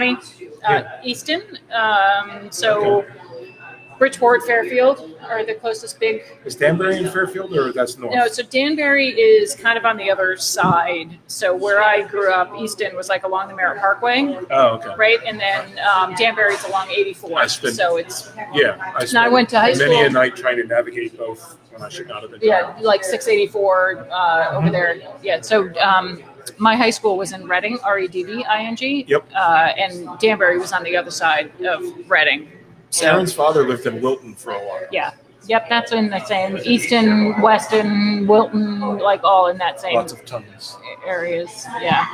County, Easton. So Bridgeport, Fairfield are the closest big. Is Danbury in Fairfield, or that's north? No, so Danbury is kind of on the other side. So where I grew up, Easton was like along the Merritt Parkway. Oh, okay. Right, and then Danbury's along 84. So it's. Yeah, I went to high school. Many a night trying to navigate both when I should not have been. Yeah, like 684 over there. Yeah, so my high school was in Reading, Redding. Yep. And Danbury was on the other side of Reading. So, Aaron's father lived in Wilton for a while. Yeah. Yep, that's in the same Easton, Weston, Wilton, like all in that same. Lots of tunnels. Areas. Yeah.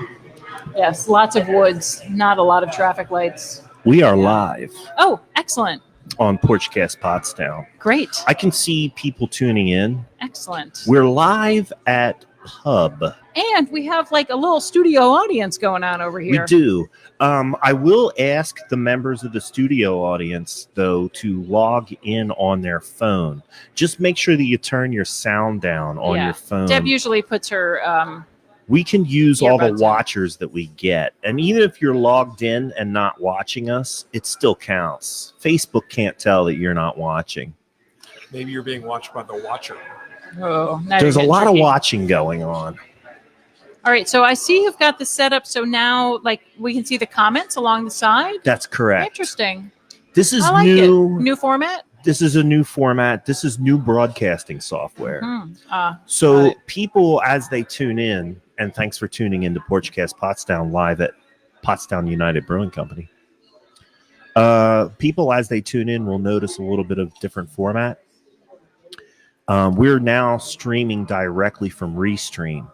Yes, lots of woods, not a lot of traffic lights. We are live. Oh, excellent. On Porchcast Pottstown. Great. I can see people tuning in. Excellent. We're live at Pub. And we have like a little studio audience going on over here. We do. I will ask the members of the studio audience, though, to log in on their phone. Just make sure that you turn your sound down on your phone. Deb usually puts her... we can use all the watchers that we get. And even if you're logged in and not watching us, it still counts. Facebook can't tell that you're not watching. Maybe you're being watched by the watcher. Oh, there's a lot of watching going on. All right, so I see you've got the setup. So now, like, we can see the comments along the side. That's correct. Interesting. This is new format. This is a new format. This is new broadcasting software. Mm-hmm. So people, as they tune in, and thanks for tuning in to Porchcast Pottstown live at Pottstown United Brewing Company. People, as they tune in, will notice a little bit of different format. We're now streaming directly from Restream.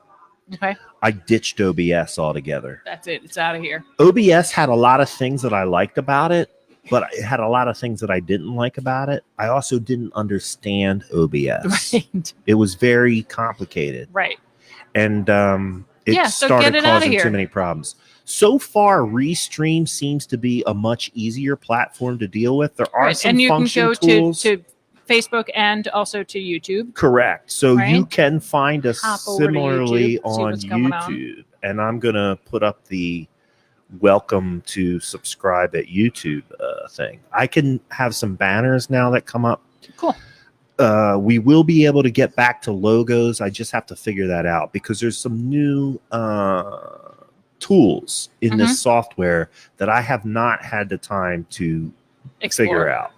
Okay. I ditched OBS altogether. That's it. It's out of here. OBS had a lot of things that I liked about it, but it had a lot of things that I didn't like about it. I also didn't understand OBS. Right. It was very complicated. Right. And it started causing too many problems. So far, Restream seems to be a much easier platform to deal with. There are some function tools. To Facebook and also to YouTube. Correct. So you can find us similarly on YouTube. And I'm going to put up the welcome to subscribe at YouTube thing. I can have some banners now that come up. Cool. We will be able to get back to logos. I just have to figure that out because there's some new tools in this software that I have not had the time to figure out.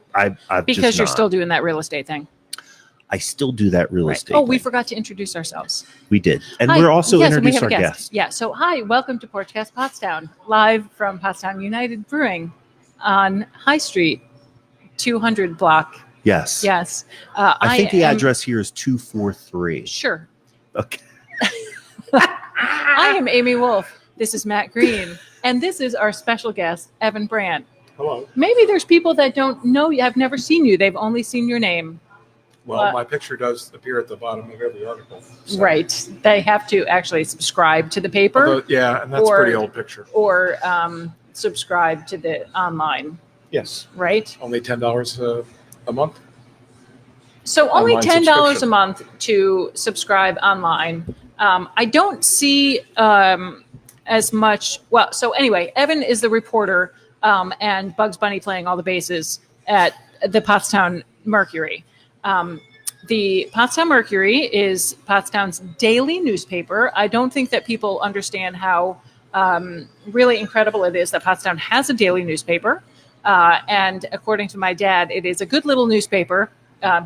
Because you're still doing that real estate thing. I still do that real estate. Oh, we forgot to introduce ourselves. We did. And we're also introduce our guests. Yeah. So, hi, welcome to Porchcast Pottstown, live from Pottstown United Brewing on High Street, 200 block. Yes. Yes. I think the address here is 243. Sure. Okay. I am Amy Wolf. This is Matt Green. And this is our special guest, Evan Brandt. Hello. Maybe there's people that don't know you, have never seen you. They've only seen your name. Well, my picture does appear at the bottom of every article. So. Right. They have to actually subscribe to the paper. Although, yeah, and that's a pretty old picture. Or subscribe to the online. Yes. Right? Only $10 a month. So only $10 a month to subscribe online. I don't see as much. Well, so anyway, Evan is the reporter. And Bugs Bunny playing all the bases at the Pottstown Mercury. The Pottstown Mercury is Pottstown's daily newspaper. I don't think that people understand how really incredible it is that Pottstown has a daily newspaper. And according to my dad, it is a good little newspaper.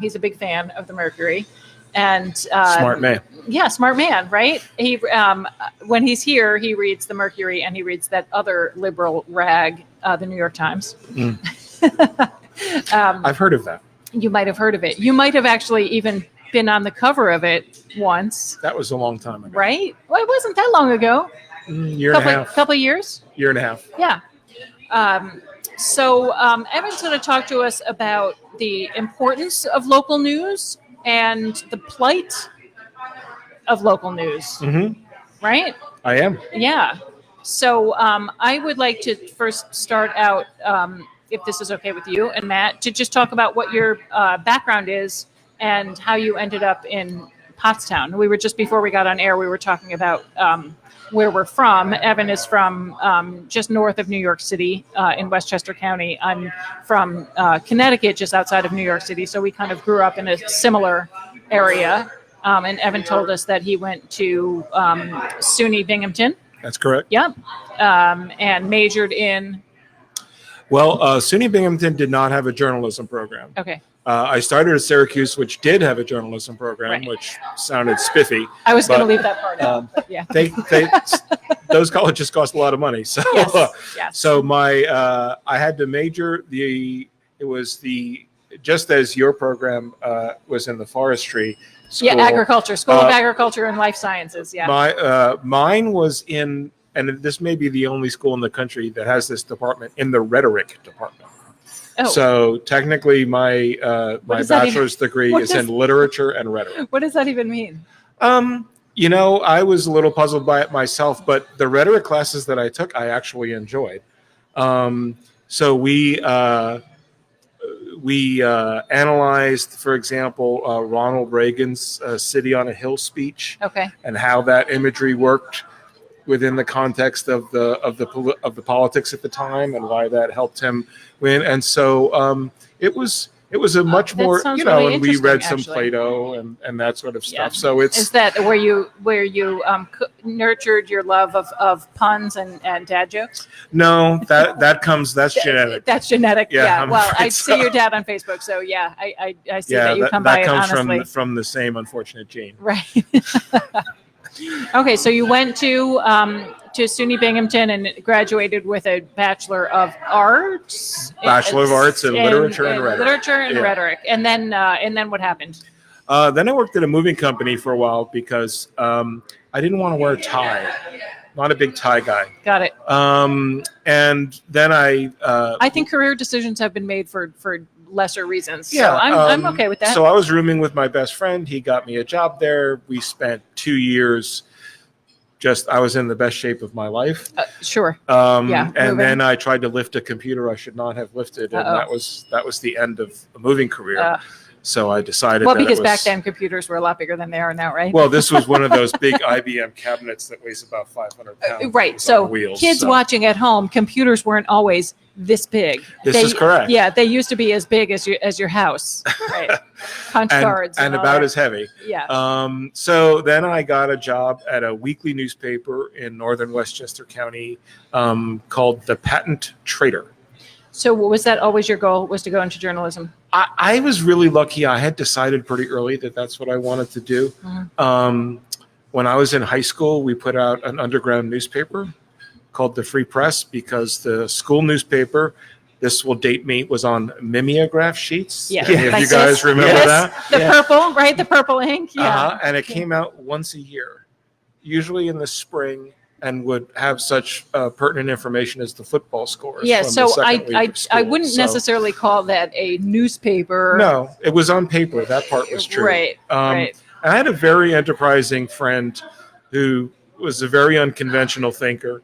He's a big fan of the Mercury. And smart man. Yeah, smart man, right? He when he's here, he reads the Mercury and he reads that other liberal rag, the New York Times. I've heard of that. You might have heard of it. You might have actually even been on the cover of it once. That was a long time ago. Right? Well, it wasn't that long ago. Year and a half. Couple of years? Year and a half. Yeah. So Evan's going to talk to us about the importance of local news and the plight of local news. Mm-hmm. Right? I am. Yeah. So I would like to first start out, if this is okay with you and Matt, to just talk about what your background is and how you ended up in Pottstown. We were just before we got on air, we were talking about where we're from. Evan is from just north of New York City in Westchester County. I'm from Connecticut, just outside of New York City. So we kind of grew up in a similar area. And Evan told us that he went to SUNY Binghamton. That's correct. Yep. And majored in. Well, SUNY Binghamton did not have a journalism program. Okay. I started at Syracuse, which did have a journalism program, Right. which sounded spiffy. I was going to but, leave that part out. But yeah. They those colleges cost a lot of money. So, Yes. so I had to major. It was just as your program was in the forestry school. Yeah, agriculture, School of Agriculture and Life Sciences. Yeah. Mine was in, and this may be the only school in the country that has this department, in the rhetoric department. Oh. So technically, my bachelor's degree is in literature and rhetoric. What does that even mean? I was a little puzzled by it myself, but the rhetoric classes that I took, I actually enjoyed. So we analyzed, for example, Ronald Reagan's "City on a Hill" speech, Okay. and how that imagery worked within the context of the politics at the time, and why that helped him win. And so it was a much That more, sounds really and we read interesting, some actually. Plato and that sort of stuff. Yeah. So it's Is that where you nurtured your love of puns and dad jokes? no, that's genetic. That's genetic. Yeah, Yeah. I'm Well, afraid I so. see your dad on Facebook, so yeah, I see Yeah, that you come by that it comes honestly. from the same unfortunate gene. Right. Okay, so you went to SUNY Binghamton and graduated with a Bachelor of Arts. Bachelor of Arts in Literature and Rhetoric. Literature and Yeah. rhetoric, and then what happened? Then I worked at a moving company for a while because I didn't want to wear a tie. Not a big tie guy. Got it. And then I think career decisions have been made for lesser reasons. yeah, So I'm okay with that. So I was rooming with my best friend. He got me a job there. We spent 2 years. I was in the best shape of my life. Sure. And moving. then I tried to lift a computer I should not have lifted, and that was the end of a moving career. So I decided. Well, that because it was, back then computers were a lot bigger than they are now, right? Well, this was one of those big IBM cabinets that weighs about 500 pounds. Right. It was So on wheels, kids watching at home, computers weren't always this big. This is correct. Yeah, they used to be as big as your house. Right. Punch cards and all about that. as heavy. Yeah. So then I got a job at a weekly newspaper in northern Westchester County called The Patent Trader. So was that always your goal, was to go into journalism? I was really lucky. I had decided pretty early that that's what I wanted to do. Mm-hmm. When I was in high school, we put out an underground newspaper called the Free Press because the school newspaper, this will date me, was on mimeograph sheets. Yeah. Any of Like you guys this? remember Yes. that? The purple, right? The purple ink. Yeah. And it came out once a year, usually in the spring, and would have such pertinent information as the football scores. Yeah. from So the second week of I school. wouldn't So- necessarily call that a newspaper. No, it was on paper. That part was true. Right. Right. And I had a very enterprising friend who was a very unconventional thinker.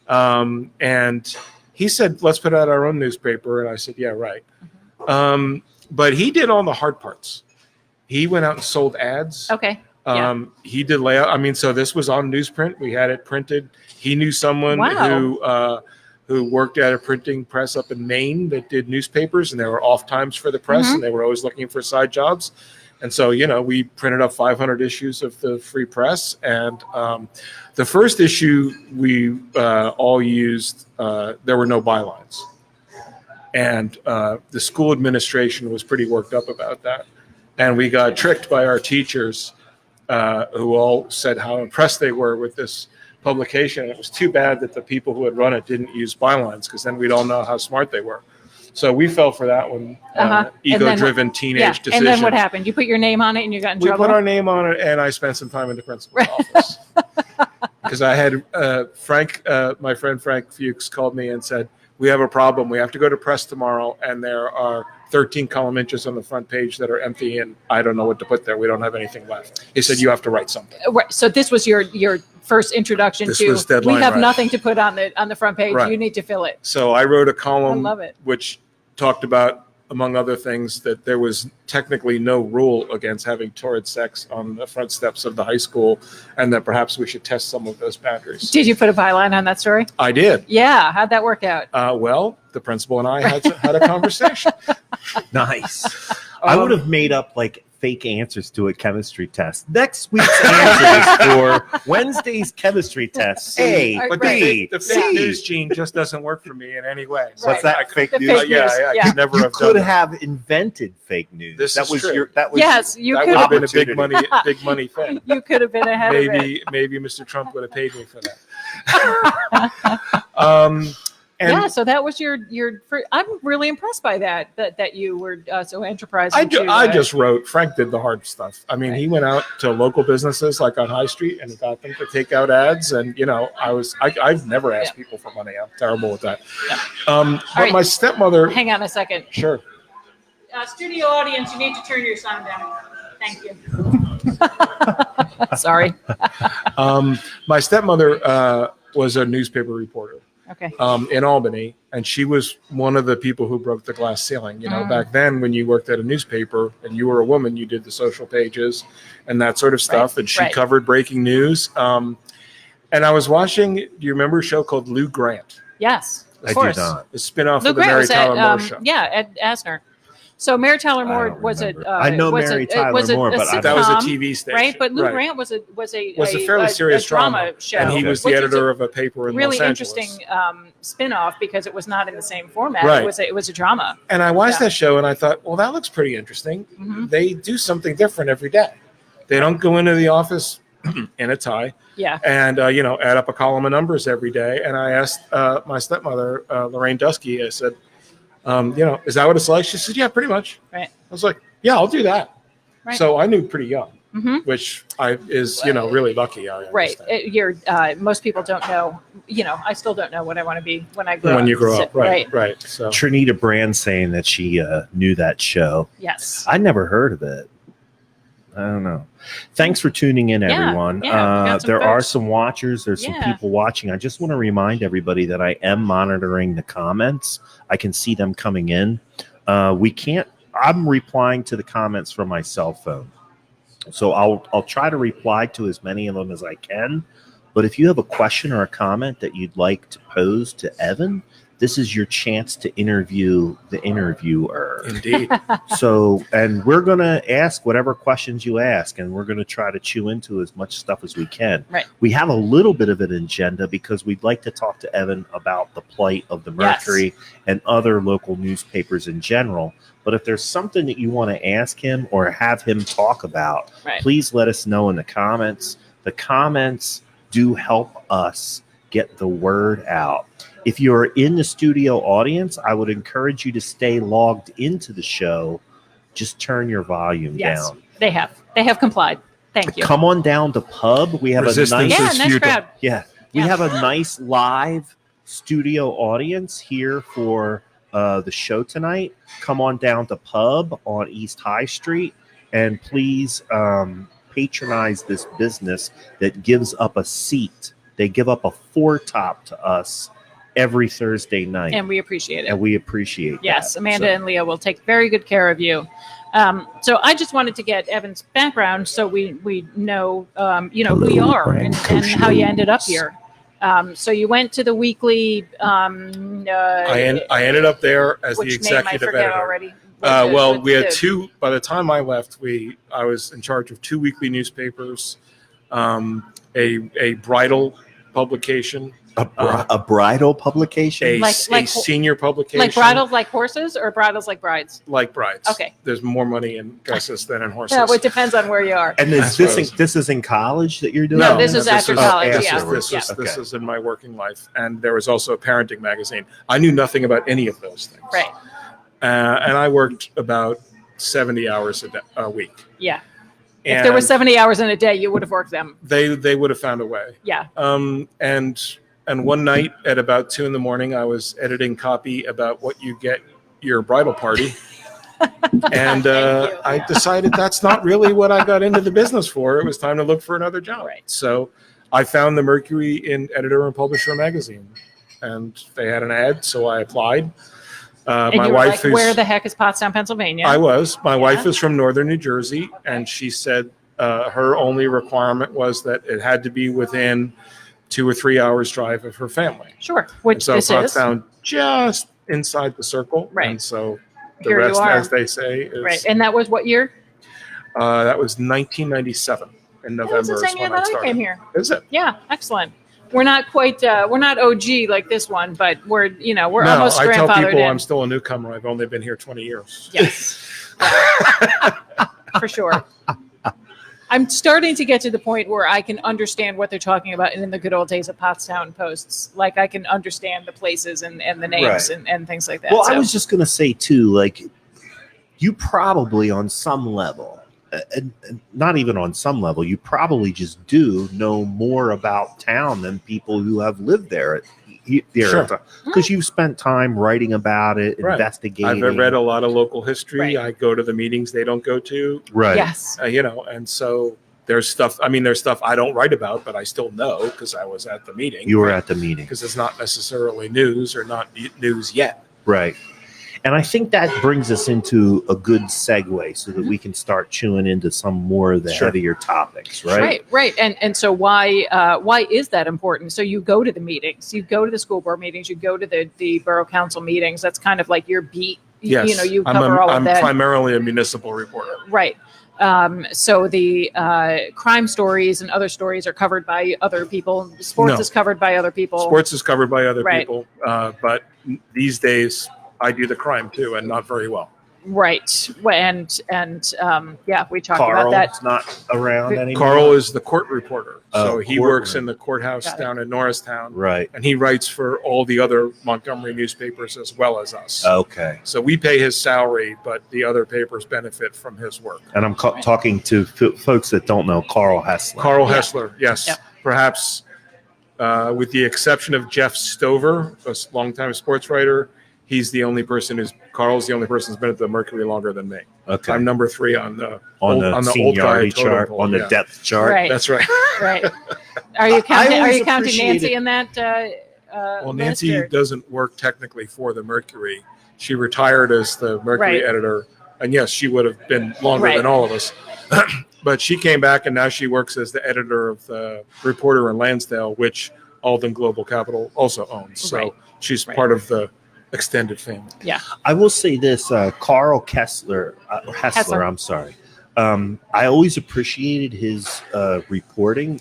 And he said, let's put out our own newspaper. And I said, yeah, right. Mm-hmm. But he did all the hard parts. He went out and sold ads. Okay. Yeah. He did layout. I mean, so this was on newsprint. We had it printed. He knew someone who worked at a printing press up in Maine that did newspapers, and there were off times for the press, Mm-hmm. and they were always looking for side jobs. And so, we printed up 500 issues of the Free Press. And the first issue we all used, there were no bylines. And the school administration was pretty worked up about that. And we got tricked by our teachers who all said how impressed they were with this publication. It was too bad that the people who had run it didn't use bylines, because then we'd all know how smart they were. So we fell for that one, ego-driven teenage decision. And then what happened? You put your name on it and you got in We trouble? put our name on it, and I spent some time in the principal's office. Because I had my friend Frank Fuchs called me and said, we have a problem. We have to go to press tomorrow, and there are 13 column inches on the front page that are empty, and I don't know what to put there. We don't have anything left. He said, you have to write something. Right. So this was your first introduction This to, was deadline, we have right. nothing to put on the front page. Right. You need to fill it. So I wrote a column I love it. which talked about among other things, that there was technically no rule against having torrid sex on the front steps of the high school, and that perhaps we should test some of those boundaries. Did you put a byline on that story? I did. Yeah. How'd that work out? Well, the principal and I had a conversation. Nice. I would have made up like fake answers to a chemistry test. Next week's answers for Wednesday's chemistry test. A, But B, the C. fake news gene just doesn't work for me in any way. So What's that? I Fake The news? fake news. I Yeah. could never You have could done have invented fake news. This that is was true. your. That was Yes, you that could would have have. been a big money thing. You could have been ahead of it. Maybe Mr. Trump would have paid me for that. And Yeah, so that was your. I'm really impressed by that you were so enterprising. I just wrote. Frank did the hard stuff. I mean, he went out to local businesses like on High Street and he got them to take out ads. And I've never asked people for money. I'm terrible with that. Yeah. But right. my stepmother. Hang on a second. Sure. Studio audience, you need to turn your sound down. Thank you. Sorry. My stepmother was a newspaper reporter. Okay. In Albany, and she was one of the people who broke the glass ceiling. Back then when you worked at a newspaper and you were a woman, you did the social pages and that sort of stuff. And she covered breaking news. And I was watching, do you remember a show called Lou Grant? Yes, of I course. do not. The spinoff Lou of the Grant Mary was Tyler Moore at, show. yeah, at Asner. So Mary Tyler Moore don't was a. remember. I know Mary Tyler Moore, but I That was a sitcom, TV station. right? But Lou Right. Grant was a fairly serious drama show. And he was the which is editor of a paper in really Los Angeles. interesting spin-off because it was not in the same format. Right. It was a drama. And I watched that show and I thought, well, that looks pretty interesting. Mhm. They do something different every day. They don't go into the office in a tie. Yeah. And add up a column of numbers every day. And I asked my stepmother, Lorraine Dusky, I said, is that what it's like? She said, yeah, pretty much. Right. I was like, yeah, I'll do that. Right. So I knew pretty young, Mhm. which is really lucky. I Right. understand. Most people don't know. I still don't know what I want to be when I grow up. When you grow up, right. Right. So Trinita Brand saying that she knew that show. Yes. I never heard of it. I don't know. Thanks for tuning in, Yeah, everyone. yeah, we got some there are folks. some watchers. There's some Yeah. people watching. I just want to remind everybody that I am monitoring the comments. I can see them coming in. I'm replying to the comments from my cell phone. So I'll try to reply to as many of them as I can. But if you have a question or a comment that you'd like to pose to Evan, this is your chance to interview the interviewer. indeed. And we're going to ask whatever questions you ask, and we're going to try to chew into as much stuff as we can. Right. We have a little bit of an agenda because we'd like to talk to Evan about the plight of the Mercury and other local newspapers in general. But if there's something that you want to ask him or have him talk about, please let us know in the comments. The comments do help us get the word out. If you're in the studio audience, I would encourage you to stay logged into the show. Just turn your volume down. They have complied. Thank you. Come on down to Pub. We have Resistance a nice, nice crowd. we have a nice live studio audience here for the show tonight. Come on down to Pub on East High Street, and please patronize this business that gives up a seat. They give up a foretop to us every Thursday night. And we appreciate it. And we appreciate Yes, that. Amanda and Leah will take very good care of you. So I just wanted to get Evan's background so we know who you are and how you ended up here. So you went to the Weekly. I ended up there as the Which name I executive forget editor. already. We had two. By the time I left, I was in charge of two weekly newspapers, a bridal publication, A bridal publication? a senior publication, Like bridals like horses or bridals like brides? like brides. Okay. There's more money in dresses than in horses. Yeah, well, it depends on where you are. And That's what I was- this is in college that you're doing? No, this is after college, This yeah. This is in my working life, and there was also a parenting magazine. I knew nothing about any of those things. Right. And I worked about 70 hours a week. Yeah. If there were 70 hours in a day, you would have worked them. They would have found a way. Yeah. And one night at about 2 a.m, I was editing copy about what you get your bridal party. And I decided that's not really what I got into the business for. It was time to look for another job. Right. So I found the Mercury in editor and publisher magazine, and they had an ad, so I applied. And My you were wife like, is. where the heck is Pottstown, Pennsylvania? I was. My wife Yeah. is from northern New Jersey, and she said her only requirement was that it had to be within 2 or 3 hours drive of her family. Sure, which And so this is. Pottstown just inside the circle, Right. and so the Here you rest, are. as they say, is Right, and that was what year? that was 1997 in That was November. the Is same year when I that I started. came here. Is it? Yeah, excellent. We're not quite, we're not OG like this one, but we're No, almost I tell grandfathered people in. I'm still a newcomer. I've only been here 20 years. Yes, for sure. I'm starting to get to the point where I can understand what they're talking about in the good old days of Pottstown posts. Like I can understand the places and the names Right. and things like that. Well, So, I was just going to say too, like you probably on some level, and not even on some level, you probably just do know more about town than people who have lived there. Sure. Because you've spent time writing about it, Right. investigating. I've read a lot of local history. Right. I go to the meetings they don't go to. Right. yes. And so there's stuff. I mean, there's stuff I don't write about, but I still know because I was at the meeting. You were at the meeting. Because it's not necessarily news or not news yet. Right. And I think that brings us into a good segue so that we can start chewing into some more of the Sure. heavier topics, right? Right. And so why is that important? So you go to the meetings, you go to the school board meetings, you go to the borough council meetings. That's kind of like your beat. Yes. You cover all of I'm that. primarily a municipal reporter. Right. So the crime stories and other stories are covered by other people. Sports No. is covered by other people. Sports is covered by other Right. people, but these days I do the crime too, and not very well. Right. And yeah, we talked about Carl's that. not around anymore. Carl is the court reporter, so Oh, he court works reporter. in the courthouse Got it. down in Norristown, Right. and he writes for all the other Montgomery newspapers as well as us. Okay. So we pay his salary, but the other papers benefit from his work. And I'm talking to folks that don't know Carl Hessler. Carl Yeah. Hessler, yes, Yep. perhaps with the exception of Jeff Stover, a longtime sports writer. Carl's the only person who's been at the Mercury longer than me. Okay. I'm number 3 on the on the old guy seniority totem chart, pole, on the yeah. depth chart. Right. That's right. Right. Are you counting? Are always you counting Nancy appreciated- in that? Well, list, Nancy or- doesn't work technically for the Mercury. She retired as the Mercury Right. editor, and yes, she would have been longer Right. than all of us. But she came back, and now she works as the editor of the Reporter in Lansdale, which Alden Global Capital also owns. So Right. she's Right. part of the extended family. I will say this, Carl Hessler, Hessler. I'm sorry. I always appreciated his reporting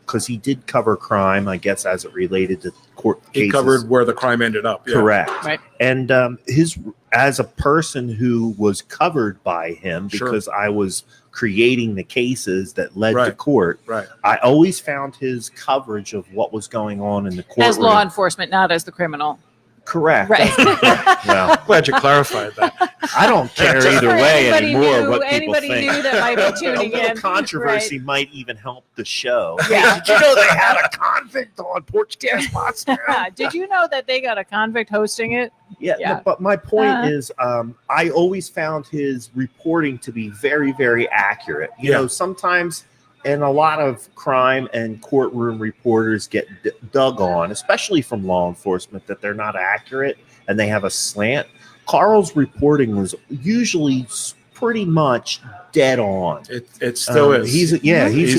because he did cover crime, I guess, as it related to court cases. He covered where the crime ended up. Yeah. Correct. Right. And as a person who was covered by him Sure. because I was creating the cases that led to Right. court, Right. I always found his coverage of what was going on in the courtroom. As law enforcement, not as the criminal. Correct. Right. Well, Glad you clarified that. I don't care either For way anybody anymore new- what people anybody think. new that might be A tuning little in. controversy might even help the show. Yeah. Did you know they had a convict on Porchcast Pottstown? Right. Did you know that they got a convict hosting it? Yeah, Yeah. no, but my point Uh-huh. is, I always found his reporting to be very, very accurate. You Yeah. know, sometimes, and a lot of crime and courtroom reporters get dug on, especially from law enforcement, that they're not accurate and they have a slant. Carl's reporting was usually pretty much dead on. It still is. He's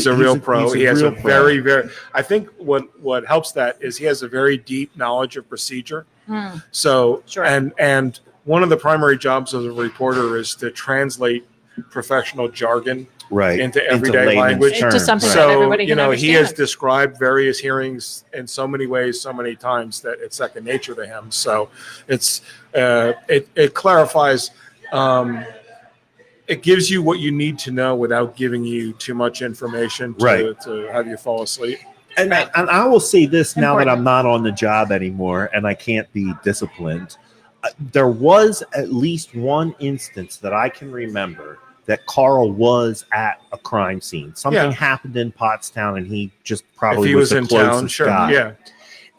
a real pro. He has a real pro. very, very. I think what helps that is he has a very deep knowledge of procedure. So Sure. and one of the primary jobs of a reporter is to translate professional jargon right into everyday layman's language. Into terms, something right. that So everybody you can know he has understand. described various hearings in so many ways, so many times that it's second nature to him. So it's it clarifies. It gives you what you need to know without giving you too much information to have you fall asleep. And, Right. and I will say this now that Important. I'm not on the job anymore and I can't be disciplined. There was at least one instance that I can remember that Carl was at a crime scene. Something Yeah. happened in Pottstown and he just If probably he was was the in town, closest sure, guy. yeah.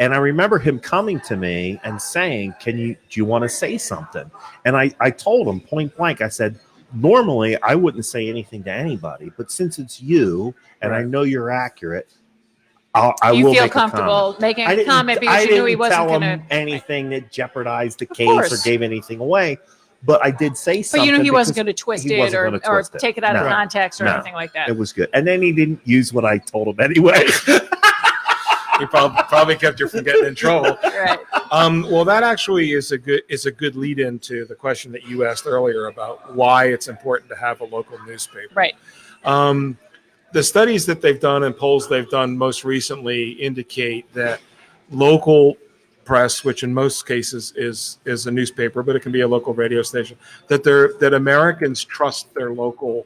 And I remember him coming to me and saying, do you want to say something? And I told him point blank, I said, normally I wouldn't say anything to anybody, but since it's you and I Right. know you're accurate, I you will feel make a comment. comfortable making I a didn't, comment because I you knew he didn't wasn't tell going to. him anything that jeopardized the case or course. gave anything away. But I did say But something. you know he wasn't because going to twist he it wasn't or gonna twist it. take it out of No. context or No. anything like that. It was good. And then he didn't use what I told him anyway. He probably kept you from getting in trouble. Right. Well, that actually is a good lead into the question that you asked earlier about why it's important to have a local newspaper. Right. The studies that they've done and polls they've done most recently indicate that local press, which in most cases is a newspaper, but it can be a local radio station, that Americans trust their local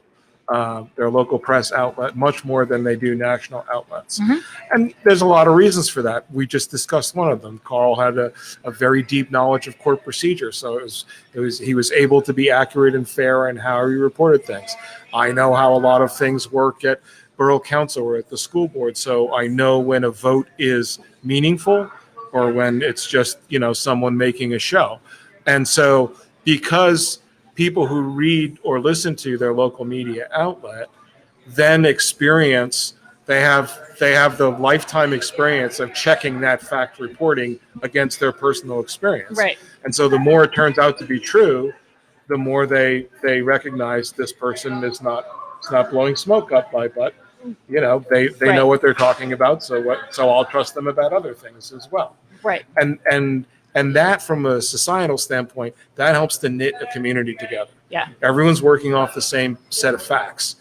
press outlet much more than they do national outlets. Mm-hmm. And there's a lot of reasons for that. We just discussed one of them. Carl had a very deep knowledge of court procedure, so he was able to be accurate and fair in how he reported things. I know how a lot of things work at borough council or at the school board, so I know when a vote is meaningful or when it's just, someone making a show. And so because people who read or listen to their local media outlet then they have the lifetime experience of checking that fact reporting against their personal experience. Right. And so the more it turns out to be true, the more they recognize this person is not blowing smoke up my butt. They Right. know what they're talking about, so I'll trust them about other things as well. Right. And that, from a societal standpoint, that helps to knit a community together. Yeah. Everyone's working off the same set of facts.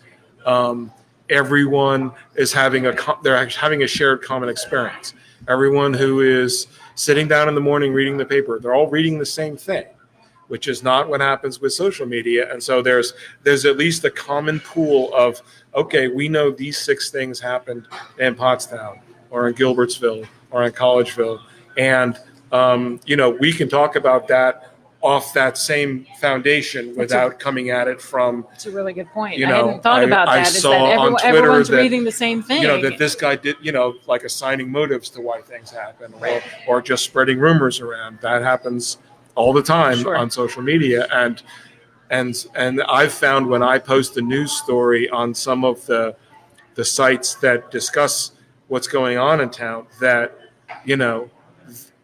Everyone is having a shared common experience. Everyone who is sitting down in the morning reading the paper, they're all reading the same thing, which is not what happens with social media. And so there's at least a common pool of, okay, we know these 6 things happened in Pottstown or in Gilbertsville or in Collegeville. And, we can talk about that off that same foundation without coming at it from. That's a really good point. I hadn't thought about that. Saw on Twitter everyone's that, reading the same thing. That this guy did, like assigning motives to why things happen, Right. or just spreading rumors around. That happens all the time Sure. on social media. And I've found when I post a news story on some of the sites that discuss what's going on in town, that,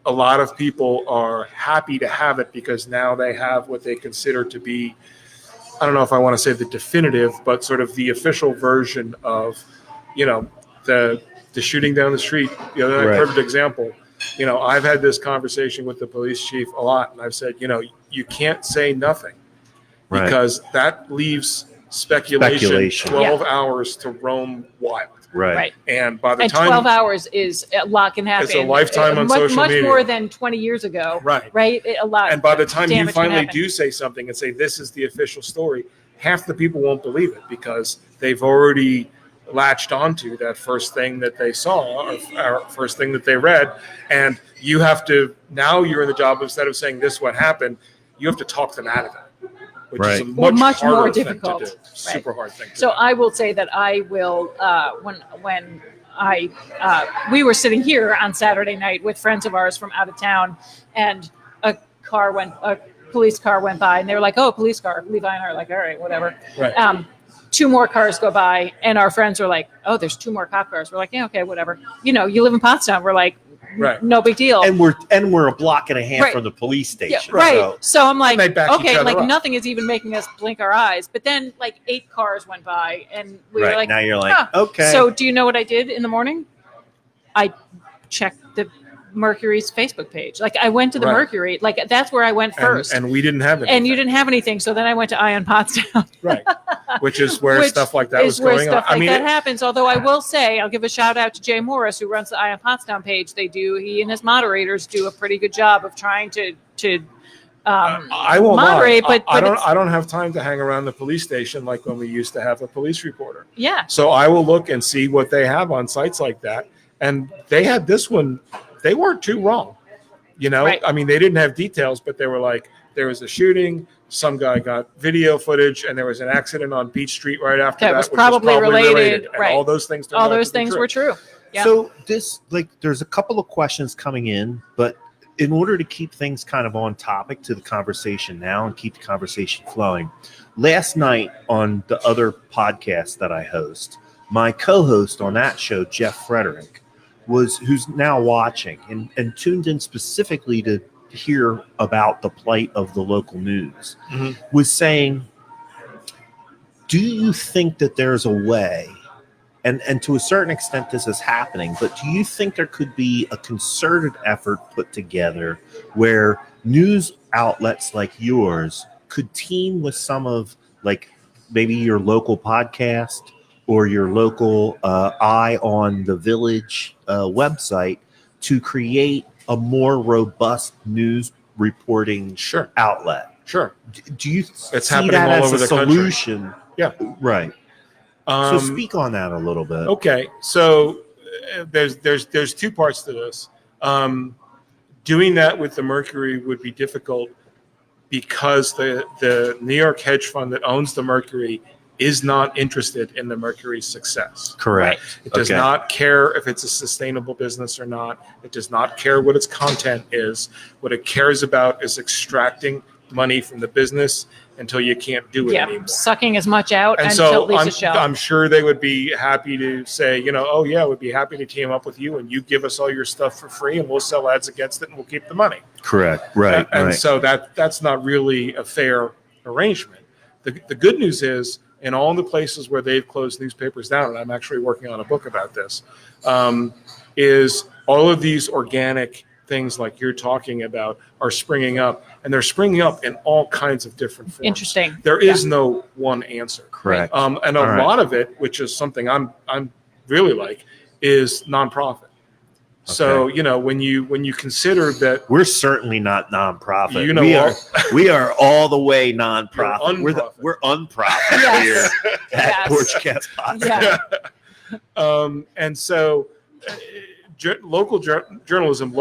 a lot of people are happy to have it because now they have what they consider to be, I don't know if I want to say the definitive, but sort of the official version of, the shooting down the street. Right. Perfect example. I've had this conversation with the police chief a lot, and I've said, you can't say nothing Right. because that leaves speculation. 12 hours to roam wild. Right. And by the And time 12 hours is a lot can happen. It's a lifetime on much, social much media. more than 20 years ago. Right. A lot. And by the time you damage can finally happen. do say something and say this is the official story, half the people won't believe it because they've already latched onto that first thing that they saw or first thing that they read. And you have to, now you're in the job, instead of saying this is what happened, you have to talk them out of it, which is a Well, much more harder difficult. thing to do. Super hard thing to do. So I will say that I will, when we were sitting here on Saturday night with friends of ours from out of town, and a police car went by, and they were like, "Oh, police car." Levi and I are like, "All right, whatever." Right. 2 more cars go by, and our friends were like, "Oh, there's 2 more cop cars." We're like, "Yeah, okay, whatever." You live in Pottstown. We're like, Right. No big deal. And we're a block and a half Right. from the police station. Yeah, right. So I'm like, And they back each okay, other like up. nothing is even making us blink our eyes. But then 8 cars went by, and we were Right. like, Now you're like, huh. okay. So do you know what I did in the morning? I checked the Mercury's Facebook page. I went to the Right. Mercury. That's where I went first. And we didn't have anything. And you didn't have anything. So then I went to Ion Pottstown. Right. Which is where stuff like that was where going on. stuff like that happens. Although I will say, I'll give a shout out to Jay Morris, who runs the Ion Pottstown page. He and his moderators do a pretty good job of trying to I won't moderate, lie. but I don't have time to hang around the police station like when we used to have a police reporter. yeah. So I will look and see what they have on sites like that. And they had this one, they weren't too wrong. Right. I mean, they didn't have details, but they were like, there was a shooting, some guy got video footage, and there was an accident on Beach Street right after That that. was which probably related, And right. all those things turned All out to those be things true. were true. Yeah. So there's a couple of questions coming in, but in order to keep things kind of on topic to the conversation now and keep the conversation flowing, last night on the other podcast that I host, my co-host on that show, Jeff Frederick, who's now watching and tuned in specifically to hear about the plight of the local news, was saying, do you think that there's a way, and to a certain extent this is happening, but do you think there could be a concerted effort put together where news outlets like yours could team with some of, like, maybe your local podcast or your local Eye on the Village website to create a more robust news reporting outlet? Sure. Do you it's see happening that all as over a the solution? country. Yeah. Right. So speak on that a little bit. Okay. So there's two parts to this. Doing that with the Mercury would be difficult because the New York hedge fund that owns the Mercury is not interested in the Mercury's success. Correct. It does not care if it's a sustainable business or not. It does not care what its content is. What it cares about is extracting money from the business until you can't do it anymore. Sucking as much out and until so it leaves the shelf. I'm sure they would be happy to say, oh yeah, we'd be happy to team up with you and you give us all your stuff for free and we'll sell ads against it and we'll keep the money. Correct. Right. And so that's not really a fair arrangement. The good news is, in all the places where they've closed newspapers down, and I'm actually working on a book about this, is all of these organic things like you're talking about are springing up, and they're springing up in all kinds of different forms. Interesting. There is no one answer. Correct. And a lot of it, which is something I'm really like, is nonprofit. So, when you consider that we're certainly not nonprofit. We are all the way nonprofit. We're unprofit here at Porchcast Pottstown. Yeah. And so local journalism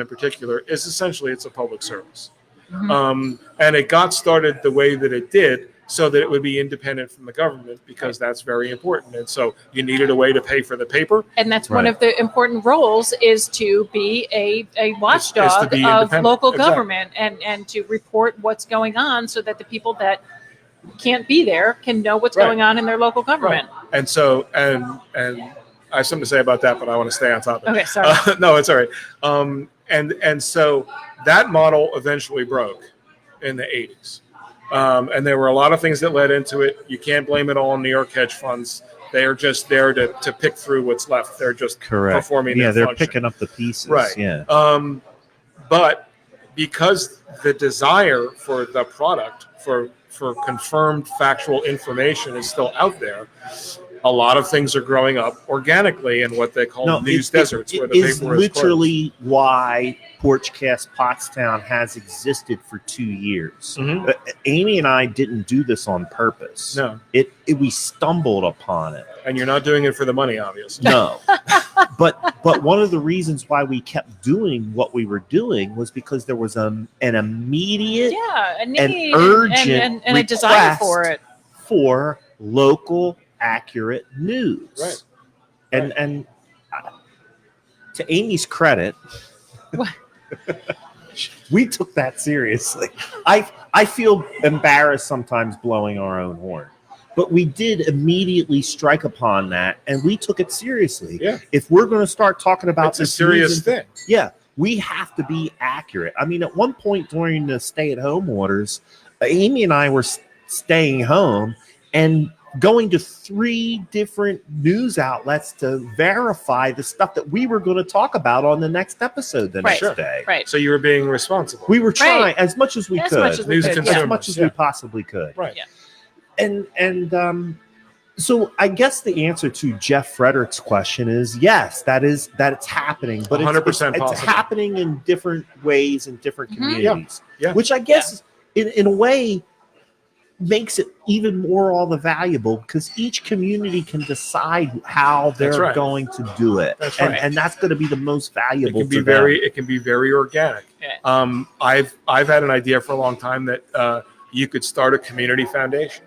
in particular, is essentially, it's a public service. And it got started the way that it did so that it would be independent from the government, because that's very important. And so you needed a way to pay for the paper. And that's one of the important roles, is to be a watchdog of local government and to report what's going on so that the people that can't be there can know what's going on in their local government. Right. And so, and I have something to say about that, but I want to stay on topic. Okay, sorry. No, it's all right. And so that model eventually broke in the 80s. And there were a lot of things that led into it. You can't blame it all on New York hedge funds. They are just there to pick through what's left. They're just performing their they're function. picking up the pieces. Right. Yeah. But because the desire for the product, for confirmed factual information is still out there, a lot of things are growing up organically in what they call news deserts, where the paper is literally closed. Why Porchcast Pottstown has existed for 2 years. Amy and I didn't do this on purpose. No, we stumbled upon it. And you're not doing it for the money, obviously. No, but one of the reasons why we kept doing what we were doing was because there was an immediate, a need, and urgent and a desire for it, for local accurate news. Right. And to Amy's credit, we took that seriously. I feel embarrassed sometimes blowing our own horn, but we did immediately strike upon that, and we took it seriously. Yeah. If we're going to start talking about it's a serious thing. Yeah, we have to be accurate. I mean, at one point during the stay-at-home orders, Amy and I were staying home and going to 3 different news outlets to verify the stuff that we were going to talk about on the next episode the next day. Right. So you were being responsible. We were trying as much as we could. As much as we possibly could. Right. Yeah. And so I guess the answer to Jeff Frederick's question is yes, that it's happening, but 100% it's happening in different ways in different communities. Yeah. Which I guess in a way makes it even more all the valuable, because each community can decide how they're going to do it. That's and that's going to be the most valuable. It can be very organic. Yeah. I've had an idea for a long time that you could start a community foundation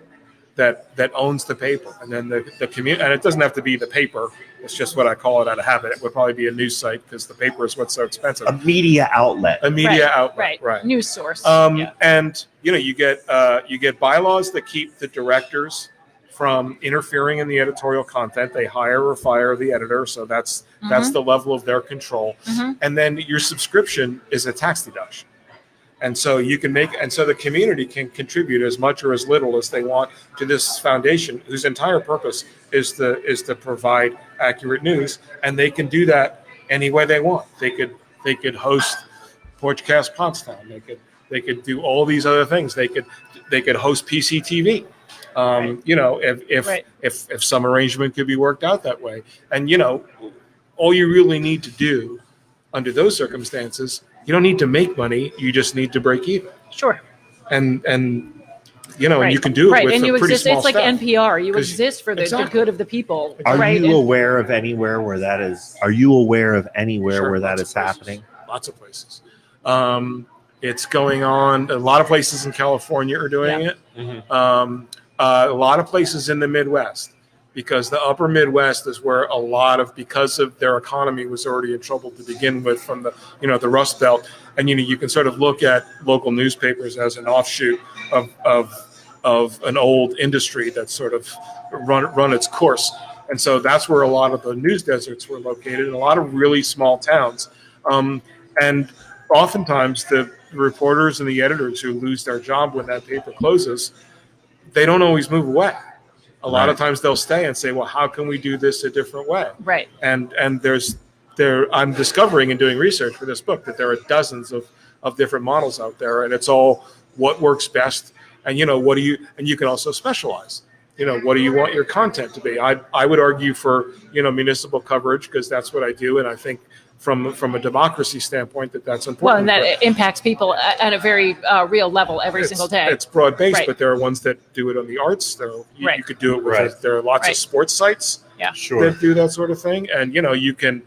that owns the paper, and then the community, and it doesn't have to be the paper. It's just what I call it out of habit. It would probably be a news site, because the paper is what's so expensive. A media outlet. Right. News source. And you get bylaws that keep the directors from interfering in the editorial content. They hire or fire the editor, so that's the level of their control. And then your subscription is a tax deduction. And so the community can contribute as much or as little as they want to this foundation, whose entire purpose is to provide accurate news, and they can do that any way they want. They could host Porchcast Pottstown. They could do all these other things. They could host PCTV. If some arrangement could be worked out that way. And all you really need to do under those circumstances, you don't need to make money. You just need to break even. Sure. And and you can do it with and you a pretty exist. small It's like staff. NPR. You exist for the Exactly. good of the people. Are you aware of anywhere where that is? Are you aware of anywhere Sure, where that lots is of places. happening? Lots of places. It's going on. A lot of places in California are doing it. A lot of places in the Midwest, because the upper Midwest is where a lot of, because of their economy was already in trouble to begin with from the the Rust Belt, and you can sort of look at local newspapers as an offshoot of an old industry that's sort of run its course. And so that's where a lot of the news deserts were located, in a lot of really small towns. And oftentimes the reporters and the editors who lose their job when that paper closes, they don't always move away. A lot of times they'll stay and say, well, how can we do this a different way? Right. And I'm discovering and doing research for this book that there are dozens of different models out there, and it's all what works best. And and you can also specialize. What do you want your content to be? I would argue for municipal coverage, because that's what I do, and I think from a democracy standpoint that's important. Well, and that impacts people at a very real level every single day. It's broad based, Right. but there are ones that do it on the arts. You could do it with Right. there are lots Right. of sports sites that do that sort of thing, and you can.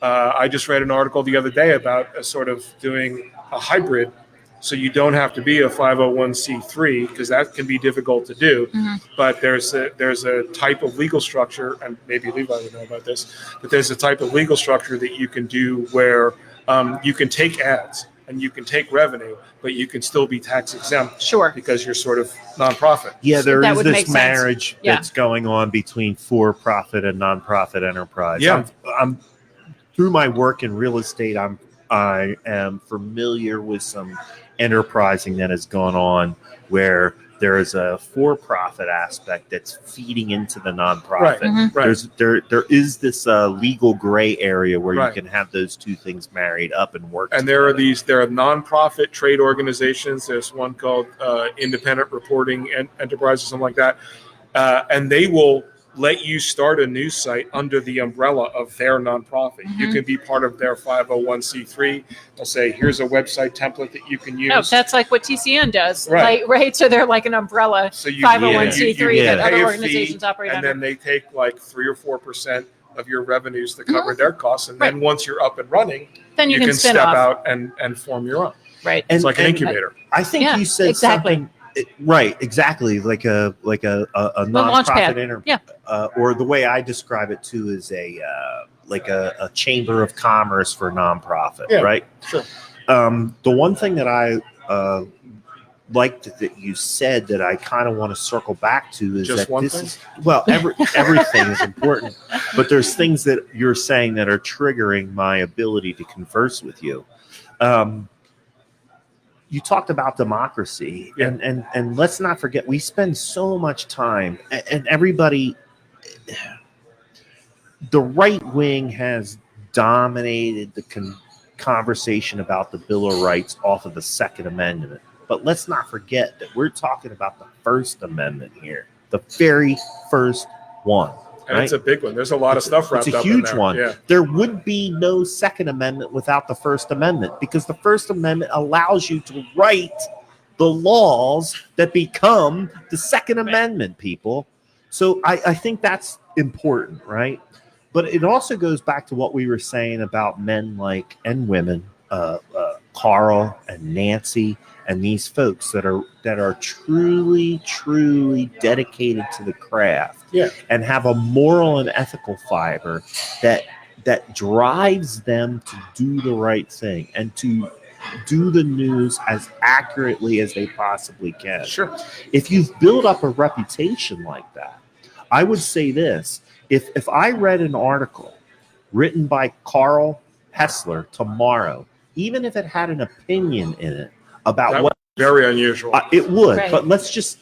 I just read an article the other day about a sort of doing a hybrid. So you don't have to be a 501c3, because that can be difficult to do. But there's a type of legal structure, and maybe Levi would know about this, but there's a type of legal structure that you can do where you can take ads and you can take revenue, but you can still be tax exempt. Sure. Because you're sort of nonprofit. Yeah, there That is would make this sense. marriage Yeah. that's going on between for-profit and nonprofit enterprise. Yeah. I'm through my work in real estate, I am familiar with some enterprising that has gone on where there is a for-profit aspect that's feeding into the nonprofit. Right. There is this legal gray area where Right. you can have those two things married up and work. And there are nonprofit trade organizations. There's one called Independent Reporting Enterprise or something like that. And they will let you start a news site under the umbrella of their nonprofit. You can be part of their 501c3. They'll say, here's a website template that you can use. No, that's like what TCN does, Right. right? So they're like an umbrella So 501c3 that pay other a organizations fee, operate and under. then they take like 3 or 4% of your revenues to cover their costs. And then once you're up and running, Then you can spin step off. out and form your own. Right. It's like an incubator. I think Yeah, you said exactly. something right, exactly, like a launch nonprofit pad. Yeah. or the way I describe it too is a chamber of commerce for nonprofit, Yeah, right? Sure. The one thing that I liked that you said that I kind of want to circle back to is Just that one this thing? is everything is important, but there's things that you're saying that are triggering my ability to converse with you. You talked about democracy, Yeah. and let's not forget, we spend so much time, and everybody, the right wing has dominated the conversation about the Bill of Rights off of the Second Amendment. But let's not forget that we're talking about the First Amendment here, the very first one. And it's a big one. There's a lot of stuff wrapped up It's a in huge there. one. Yeah. There would be no Second Amendment without the First Amendment, because the First Amendment allows you to write the laws that become the Second Amendment, people. So I think that's important, right? But it also goes back to what we were saying about men and women, Carl and Nancy, and these folks that are truly, truly dedicated to the craft, and have a moral and ethical fiber that drives them to do the right thing and to do the news as accurately as they possibly can. Sure. If you've built up a reputation like that, I would say this: if I read an article written by Carl Hessler tomorrow, even if it had an opinion in it about That what was very unusual. it would, Right. but let's just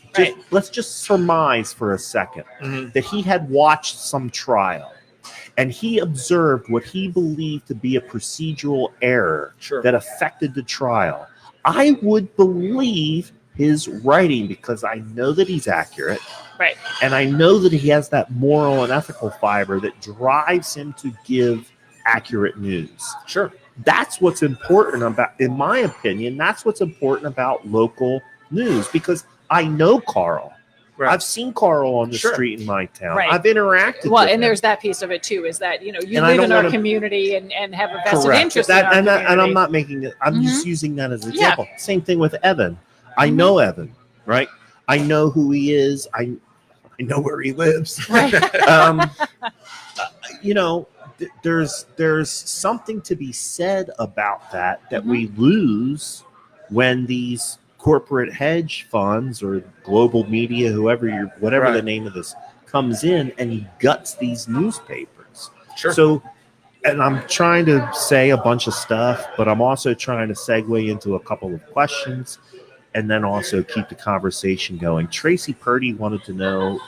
surmise for a second that he had watched some trial and he observed what he believed to be a procedural error that affected the trial. I would believe his writing because I know that he's accurate. Right. And I know that he has that moral and ethical fiber that drives him to give accurate news. Sure. That's what's important about, in my opinion, that's what's important about local news, because I know Carl. Right. I've seen Carl on the street in my town. Right. I've interacted with him. And there's that piece of it too, is that, you And live in our community and have a vested interest in our community. And I'm not making it, I'm just using that as an example. Same thing with Evan. I know Evan, right? I know who he is. I know where he lives. Right. There's something to be said about that we lose when these corporate hedge funds or global media, whatever the name of this, comes in and he guts these newspapers. Sure. So, and I'm trying to say a bunch of stuff, but I'm also trying to segue into a couple of questions and then also keep the conversation going. Tracy Purdy wanted to know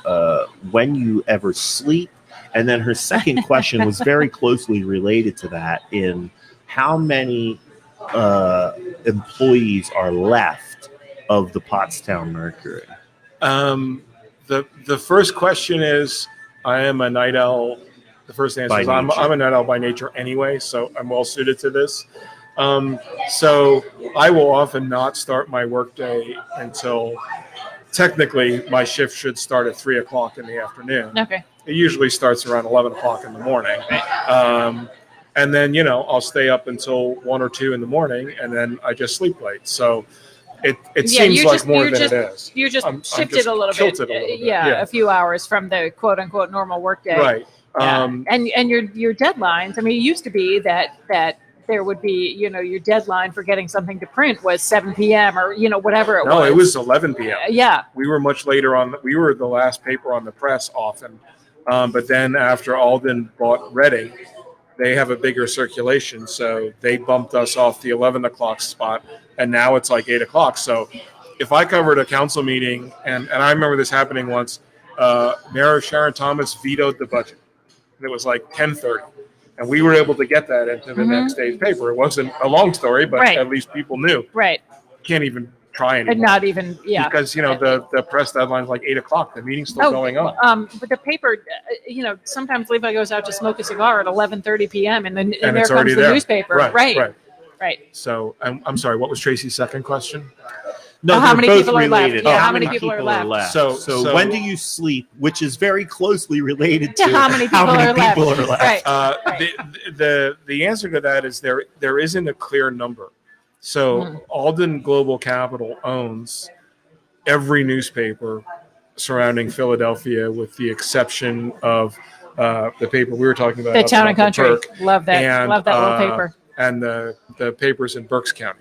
when you ever sleep. And then her second question was very closely related to that, in how many employees are left of the Pottstown Mercury? The first question is, I am a night owl. The first answer is I'm a night owl by nature anyway, so I'm well suited to this. So I will often not start my workday until, technically, my shift should start at 3 o'clock in the afternoon. Okay. It usually starts around 11 o'clock in the morning. And then, I'll stay up until 1 or 2 in the morning, and then I just sleep late. So it seems like more than it is. You just I'm shifted just a little bit. A few hours from the quote unquote normal workday. Right. And your deadlines, I mean, it used to be that there would be, your deadline for getting something to print was 7 p.m. or, whatever it was. No, it was 11 p.m. Yeah. We were much later we were the last paper on the press often. But then after Alden bought Reading, they have a bigger circulation. So they bumped us off the 11 o'clock spot. And now it's like 8 o'clock. So if I covered a council meeting, and I remember this happening once, Mayor Sharon Thomas vetoed the budget. And it was like 10:30. And we were able to get that into the next day's paper. It wasn't a long story, but at least people knew. Right. Can't even try anymore. And not even, Because, the press deadline is like 8 o'clock. The meeting's still going on. But the paper, sometimes Levi goes out to smoke a cigar at 11:30 p.m. and there it's comes the there. newspaper. Right. So I'm sorry, what was Tracy's second question? No, how many both people are left? related. Yeah, how many people are left? So when do you sleep, which is very closely related to how many people are left. Right. The answer to that is there isn't a clear number. So Alden Global Capital owns every newspaper surrounding Philadelphia, with the exception of the paper we were talking about. The Town and Country. Burke, Love that little paper. And the papers in Berks County.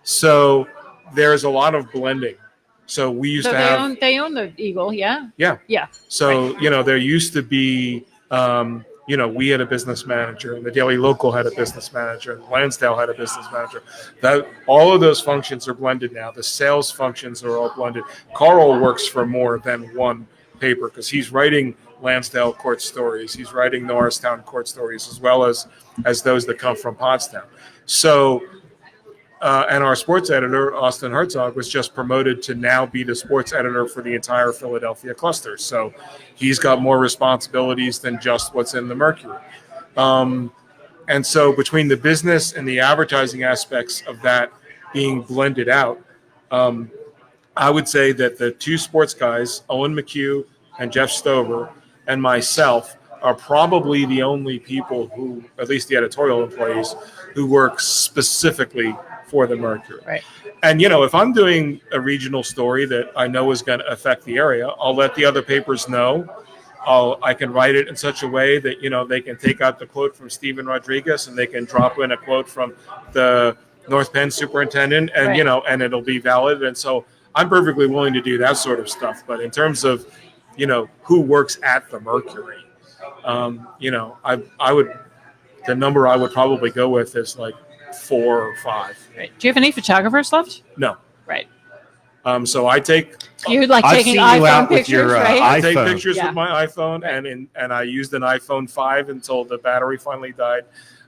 So there's a lot of blending. So we used to have. They own the Eagle, yeah. Yeah. So there used to be. We had a business manager, and the Daily Local had a business manager, and Lansdale had a business manager. That all of those functions are blended now. The sales functions are all blended. Carl works for more than one paper because he's writing Lansdale court stories. He's writing Norristown court stories, as well as those that come from Pottstown. So, and our sports editor, Austin Herzog, was just promoted to now be the sports editor for the entire Philadelphia cluster. So he's got more responsibilities than just what's in the Mercury. And so between the business and the advertising aspects of that being blended out, I would say that the two sports guys, Owen McHugh and Jeff Stover, and myself, are probably the only people who, at least the editorial employees, who work specifically for the Mercury. Right. And, if I'm doing a regional story that I know is going to affect the area, I'll let the other papers know. I can write it in such a way that, they can take out the quote from Stephen Rodriguez and they can drop in a quote from the North Penn superintendent and, and it'll be valid. And so I'm perfectly willing to do that sort of stuff. But in terms of, who works at the Mercury. I would, the number I would probably go with is like 4 or 5. Right. Do you have any photographers left? No. Right. So I take. You like I've taking seen you iPhone out with pictures, your, right? I take iPhone. pictures Yeah. with my iPhone, and I used an iPhone 5 until the battery finally died.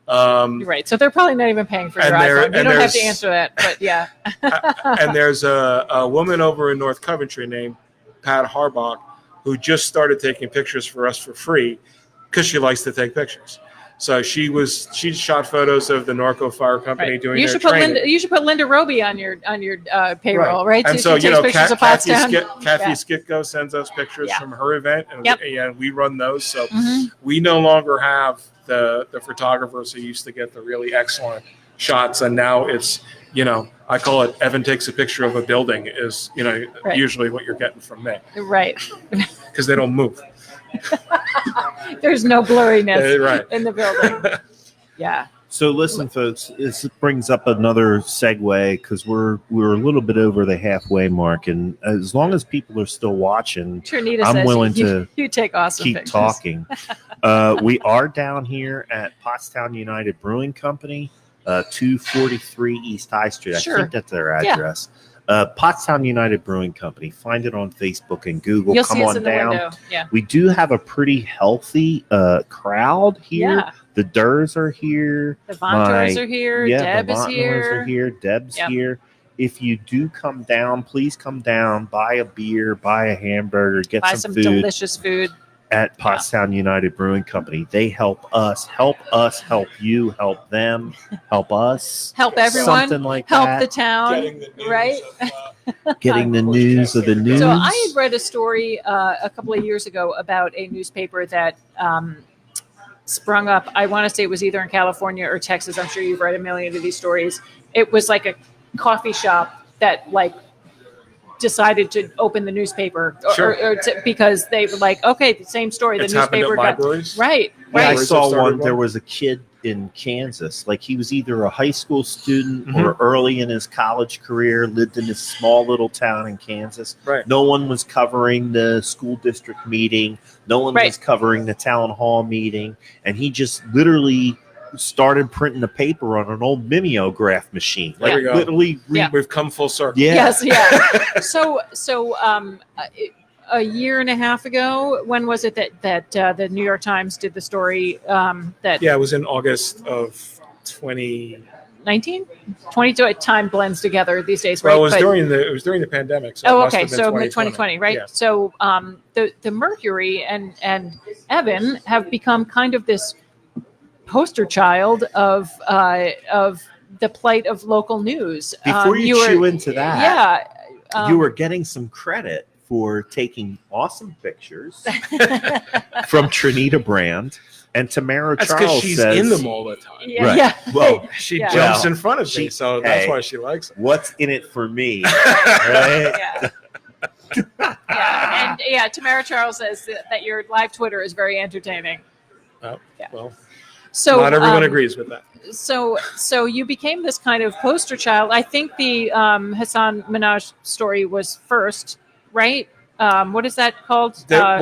Right. So they're probably not even paying for your iPhone. You don't have to answer that, but yeah. And there's a woman over in North Coventry named Pat Harbach who just started taking pictures for us for free because she likes to take pictures. So she shot photos of the Norco Fire Company doing their training. You should put Linda Roby on your payroll, right? And so she takes pictures of Kathy Pottstown. Skitko sends us pictures from her event, and we run those. So we no longer have the photographers who used to get the really excellent shots, and now it's I call it Evan takes a picture of a building is usually what you're getting from me, right? Because they don't move. There's no blurriness right. in the building. Yeah. So listen, folks, this brings up another segue because we're a little bit over the halfway mark, and as long as people are still watching, Trinita I'm says willing to you take awesome keep pictures. talking. We are down here at Pottstown United Brewing Company, 243 East High Street. Sure. I think that's their address. Pottstown United Brewing Company. Find it on Facebook and Google. You'll Come see us on in the down. window. Yeah. We do have a pretty healthy crowd here. Yeah. The Durs are here. The Vontours are here. Yeah, Deb the is Vontours here. are here. Deb's Yep. here. If you do come down, please come down, buy a beer, buy a hamburger, get Buy some some food delicious food. at Pottstown United Brewing Company. They help us, help you, help them, help us. Help everyone. Something like Help that. the town. Getting the news right? Getting the news of the news. So I had read a story a couple of years ago about a newspaper that sprung up. I want to say it was either in California or Texas. I'm sure you've read a million of these stories. It was like a coffee shop that decided to open the newspaper because they were like, okay, the same story. It's the happened newspaper at libraries. Right. Yeah, I Libraries saw have started one. one. There was a kid in Kansas. Like he was either a high school student or early in his college career, lived in this small little town in Kansas. Right. No one was covering the school district meeting. No one was covering the town hall meeting. And he just literally started printing the paper on an old mimeograph machine. There we go. Literally. We've come full circle. Yeah. Yes. Yeah. So a year and a half ago, when was it that the New York Times did the story that Yeah, it was in August of 2019. 22 time blends together these days, right? Well, it was during the pandemic. So it must okay, have been so 2020, right? Yeah. So the Mercury and Evan have become kind of this poster child of the plight of local news. Before you chew into that, yeah, you were getting some credit for taking awesome pictures from Trinita Brandt and Tamara That's Charles. because she's says, in them all the time. Yeah, Right. yeah. Well, She Yeah. jumps Well, in front of me, so that's why she likes it. what's in it for me? Right? Yeah. And Tamara Charles says that your live Twitter is very entertaining. Oh, Yeah. well, So not everyone agrees with that. So you became this kind of poster child. I think the Hassan Minhaj story was first, right? What is that called? I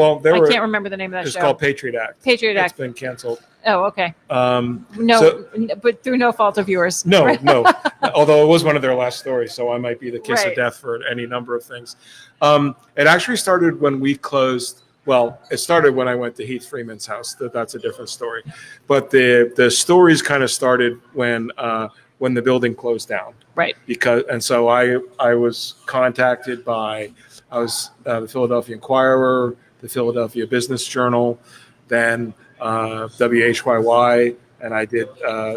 can't remember the name of that It's show. called Patriot Act. Patriot It's Act. been canceled. Oh, okay. So- But through no fault of yours. No, right? no. Although it was one of their last stories, so I might be the kiss Right. of death for any number of things. It actually started when we closed. Well, it started when I went to Heath Freeman's house. That's a different story. But the stories kind of started when the building closed down. Right. So I was contacted by the Philadelphia Inquirer, the Philadelphia Business Journal, then WHYY, and I did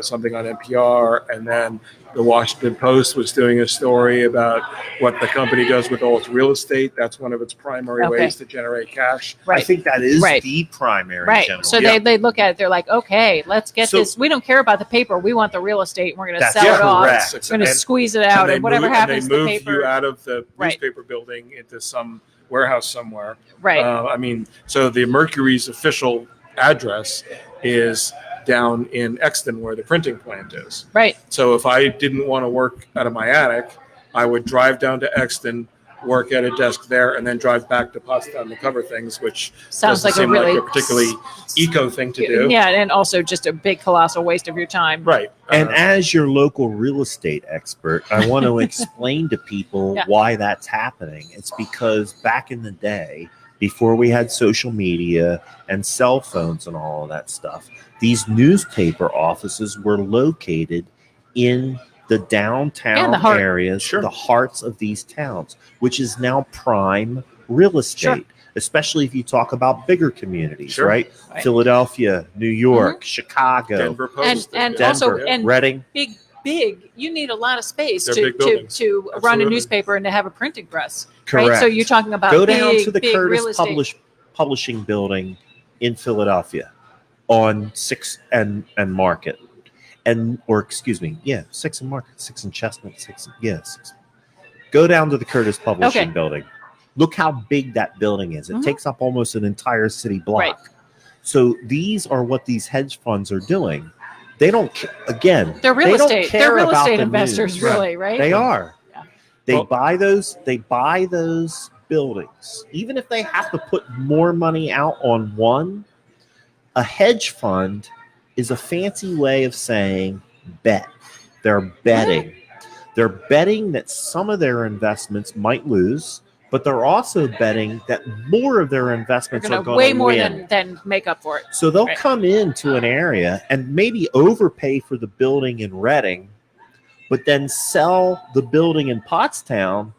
something on NPR, and then the Washington Post was doing a story about what the company does with all its real estate. That's one of its primary ways to generate cash. Right. I think that is Right. the primary Right. channel. So they look at it. They're like, okay, let's get this. We don't care about the paper. We want the real estate. We're going to That's sell it off. correct. We're going to squeeze it out, and whatever happens to the they move paper. you out of the Right. newspaper building into some warehouse somewhere. Right. So the Mercury's official address is down in Exton, where the printing plant is. Right. So if I didn't want to work out of my attic, I would drive down to Exton, work at a desk there, and then drive back to Pottstown to cover things, which Sounds doesn't like a seem really like a particularly eco thing to do. Yeah, and also just a big colossal waste of your time. Right. And as your local real estate expert, I want to explain to people why that's happening. It's because back in the day, before we had social media and cell phones and all of that stuff, these newspaper offices were located in the downtown areas, the hearts of these towns, which is now prime real estate, especially if you talk about bigger communities, right? Philadelphia, New York, Chicago, Denver Post, and Denver, also Reading. Big. You need a lot of space They're to run a newspaper and to have a printing press. Correct. Right? So you're talking about go down to the big real Curtis estate. Publishing Building in Philadelphia on 6th and Market. 6th and Market, 6th and Chestnut, 6th. Go down to the Curtis Publishing Building. Look how big that building is. It takes up almost an entire city block. Right. So these are what these hedge funds are doing. They don't, again, they're real they estate. Don't care they're real about estate the investors, news. really, right? They are. Yeah. They buy those buildings. Even if they have to put more money out on one, a hedge fund is a fancy way of saying bet. They're betting. They're betting that some of their investments might lose, but they're also betting that more of their investments are going to way more win. than make up for it. So they'll come into an area and maybe overpay for the building in Reading, but then sell the building in Pottstown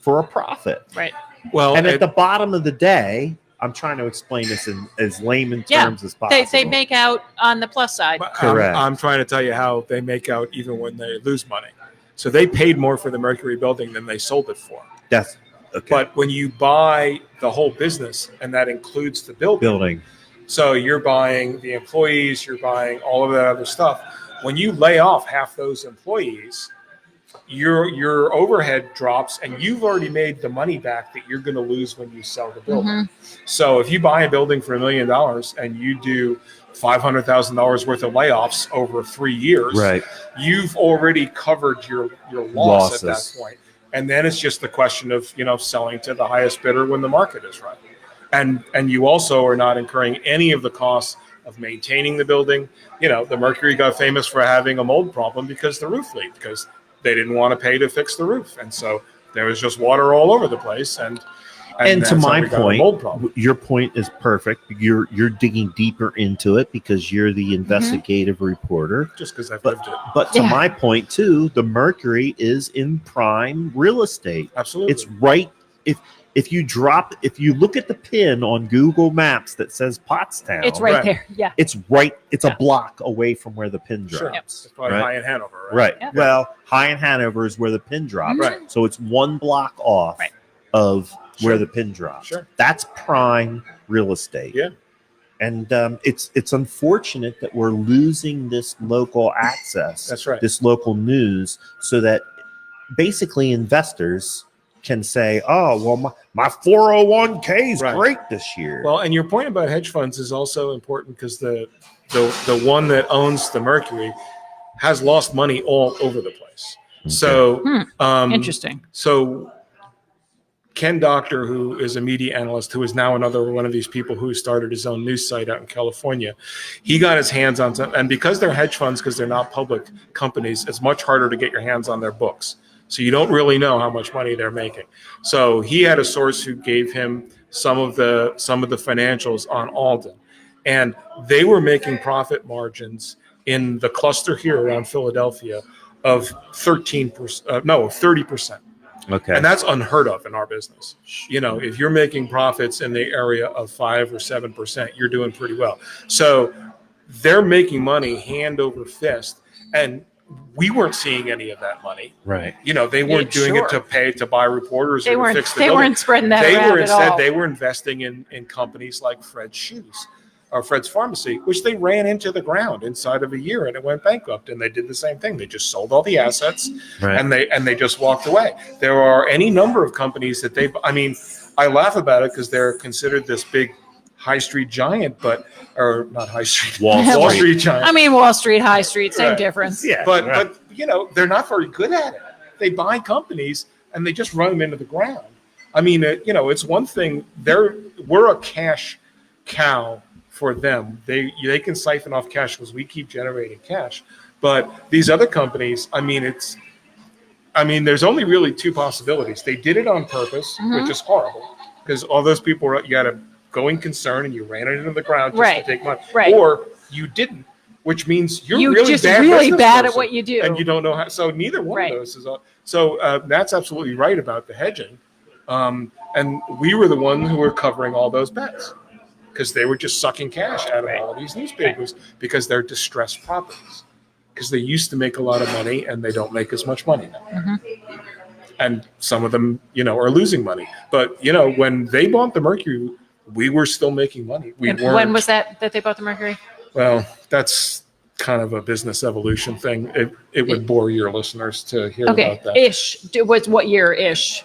for a profit. Right. Well, and at the bottom of the day, I'm trying to explain this in as layman terms as possible. They make out on the plus side. Correct. I'm trying to tell you how they make out even when they lose money. So they paid more for the Mercury building than they sold it for. That's okay. But when you buy the whole business, and that includes the building, so you're buying the employees, you're buying all of that other stuff. When you lay off half those employees, your overhead drops, and you've already made the money back that you're going to lose when you sell the building. So if you buy a building for $1 million and you do $500,000 worth of layoffs over 3 years, you've already covered your loss at that point. And then it's just the question of, selling to the highest bidder when the market is right. And you also are not incurring any of the costs of maintaining the building. The Mercury got famous for having a mold problem because the roof leaked, because they didn't want to pay to fix the roof. And so there was just water all over the place. And to my point, your point is perfect. You're digging deeper into it because you're the investigative reporter. Just because I've lived it. But to my point too, the Mercury is in prime real estate. Absolutely. It's right. If you look at the pin on Google Maps that says Pottstown, it's right there. Yeah. It's right. It's a block away from where the pin drops. Sure. It's probably High in Hanover, right? Yeah. Well, High in Hanover is where the pin drops. Right. So it's one block off of where the pin drops. Sure. That's prime real estate. Yeah. And it's unfortunate that we're losing this local access. That's right. This local news, so that basically investors can say, "Oh, well, my 401k is great this year." Well, and your point about hedge funds is also important because the one that owns the Mercury has lost money all over the place. Okay. So interesting. So Ken Doctor, who is a media analyst, who is now another one of these people who started his own news site out in California, he got his hands on some, and because they're hedge funds, because they're not public companies, it's much harder to get your hands on their books. So you don't really know how much money they're making. So he had a source who gave him some of the financials on Alden, and they were making profit margins in the cluster here around Philadelphia of 30%. Okay. And that's unheard of in our business. If you're making profits in the area of 5 or 7%, you're doing pretty well. So they're making money hand over fist, and we weren't seeing any of that money. Right. They weren't doing it to pay to buy reporters They or to fix the They building. weren't spreading that around at all. They were investing in companies like Fred's Shoes or Fred's Pharmacy, which they ran into the ground inside of a year, and it went bankrupt. And they did the same thing. They just sold all the assets, and they just walked away. There are any number of companies that I laugh about it because they're considered this big high street giant, or not high street, Wall Street giant. Wall Street, high street, same difference. Yeah, but they're not very good at it. They buy companies and they just run them into the ground. I mean, it's one thing. We're a cash cow for them. They can siphon off cash because we keep generating cash. But these other companies, there's only really two possibilities. They did it on purpose, which is horrible, because all those people, you got a going concern and you ran it into the ground just to take money. Right. Or you didn't, which means you're really bad at what you do. And you don't know how. So neither one of those is. So that's absolutely right about the hedging. And we were the one who were covering all those bets because they were just sucking cash out of all of these newspapers because they're distressed properties. Because they used to make a lot of money and they don't make as much money now. And some of them, are losing money. But, when they bought the Mercury, we were still making money. When was that they bought the Mercury? Well, that's kind of a business evolution thing. It would bore your listeners to hear about that. Ish. What year-ish?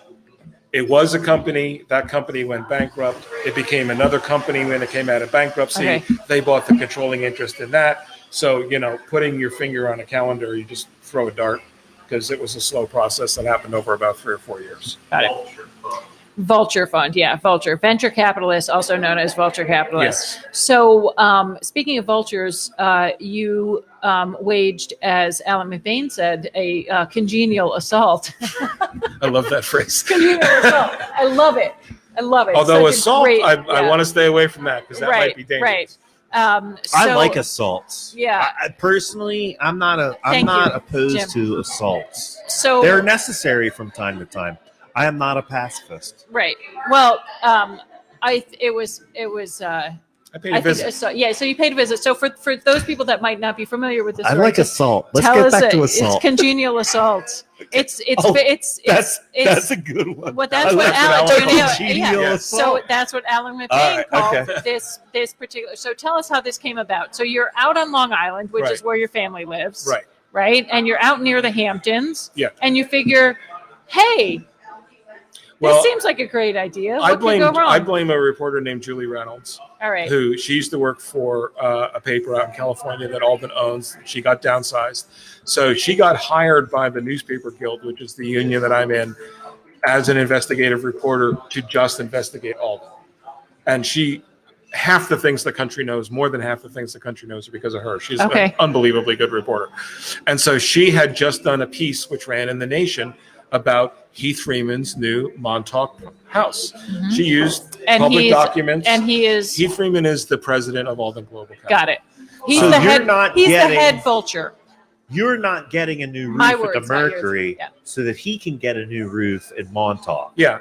It was a company. That company went bankrupt. It became another company when it came out of bankruptcy. Okay. They bought the controlling interest in that. So, putting your finger on a calendar, you just throw a dart because it was a slow process that happened over about 3 or 4 years. Got it. Vulture Fund. Yeah, Vulture. Venture capitalists, also known as vulture capitalists. Yes. So speaking of vultures, you waged, as Alan McBain said, a congenial assault. I love that phrase. Congenial assault. I love it. Although assault, I want to stay away from that because that might be dangerous. Right. I like assaults. Yeah. Personally, I'm not opposed Jim. to assaults. So they're necessary from time to time. I am not a pacifist. Right. Well, I paid a visit. So you paid a visit. So for those people that might not be familiar with this, I like assault. Let's get back to assault. It's congenial assault. It's that's a good one. Well, that's what Alan. Congenial assault. So that's what Alan McBain called this particular. So tell us how this came about. So you're out on Long Island, which is where your family lives. Right. Right, and you're out near the Hamptons. Yeah. And you figure, hey. This seems like a great idea. What could go wrong? I blame a reporter named Julie Reynolds. All right. She used to work for a paper out in California that Alden owns. She got downsized. So she got hired by the Newspaper Guild, which is the union that I'm in, as an investigative reporter to just investigate Alden. And half the things the country knows, more than half the things the country knows are because of her. She's an unbelievably good reporter. And so she had just done a piece which ran in The Nation about Heath Freeman's new Montauk house. Mm-hmm. She used public documents. And Heath Freeman is the president of Alden Global Capital. Got it. He's the head vulture. You're not getting a new roof at the Mercury so that he can get a new roof in Montauk. Yeah.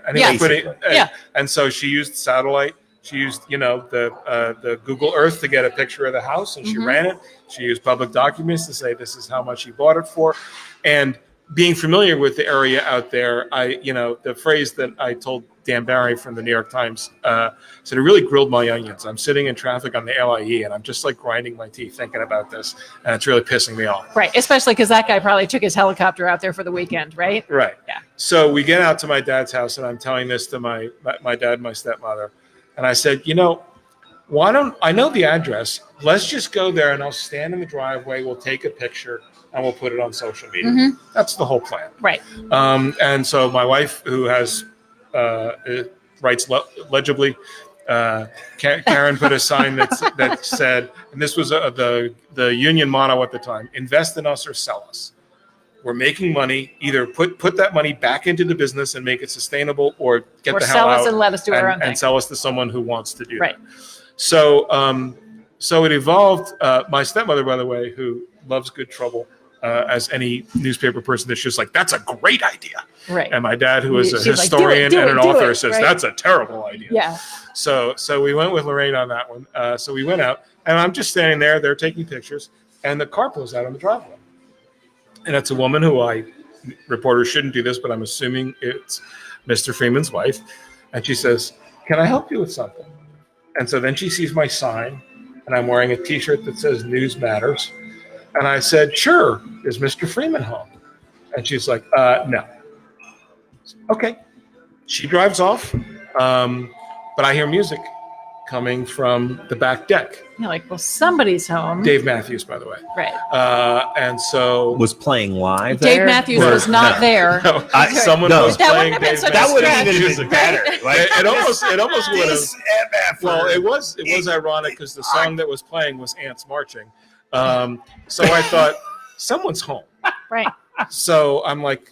And so she used satellite. She used, the Google Earth to get a picture of the house, and she ran it. She used public documents to say this is how much she bought it for. And being familiar with the area out there, the phrase that I told Dan Barry from the New York Times said it really grilled my onions. I'm sitting in traffic on the LIE and I'm just like grinding my teeth thinking about this, and it's really pissing me off. Right, especially because that guy probably took his helicopter out there for the weekend, right? Right. Yeah. So we get out to my dad's house and I'm telling this to my dad and my stepmother, and I said, why don't I know the address? Let's just go there and I'll stand in the driveway. We'll take a picture and we'll put it on social media. Mm-hmm. That's the whole plan. Right. And so my wife, who writes legibly, Karen put a sign that said, and this was the union motto at the time: invest in us or sell us. We're making money. Either put that money back into the business and make it sustainable, or get the hell out and let us do our own thing. And sell us to someone who wants to do that. So it evolved. My stepmother, by the way, who loves good trouble, as any newspaper person, that's just like, that's a great idea. Right. And my dad, who is a historian and an author, says that's a terrible idea. Yeah. So we went with Lorraine on that one. So we went out, and I'm just standing there. They're taking pictures, and the car pulls out on the driveway. And it's a woman who reporters shouldn't do this, but I'm assuming it's Mr. Freeman's wife. And she says, "Can I help you with something?" And so then she sees my sign, and I'm wearing a T-shirt that says "News Matters." And I said, "Sure, is Mr. Freeman home?" And she's like, "No." Okay. She drives off, but I hear music coming from the back deck. You're like, well, somebody's home. Dave Matthews, by the way. Right. And so Was playing live Dave there? Matthews was not there. No, Sorry. someone was That playing wouldn't have been Dave such a That would Matthews. have stretch. even been better. It almost would have. This MF. Well, it was ironic because the song that was playing was Ants Marching. So I thought someone's home. Right. So I'm like,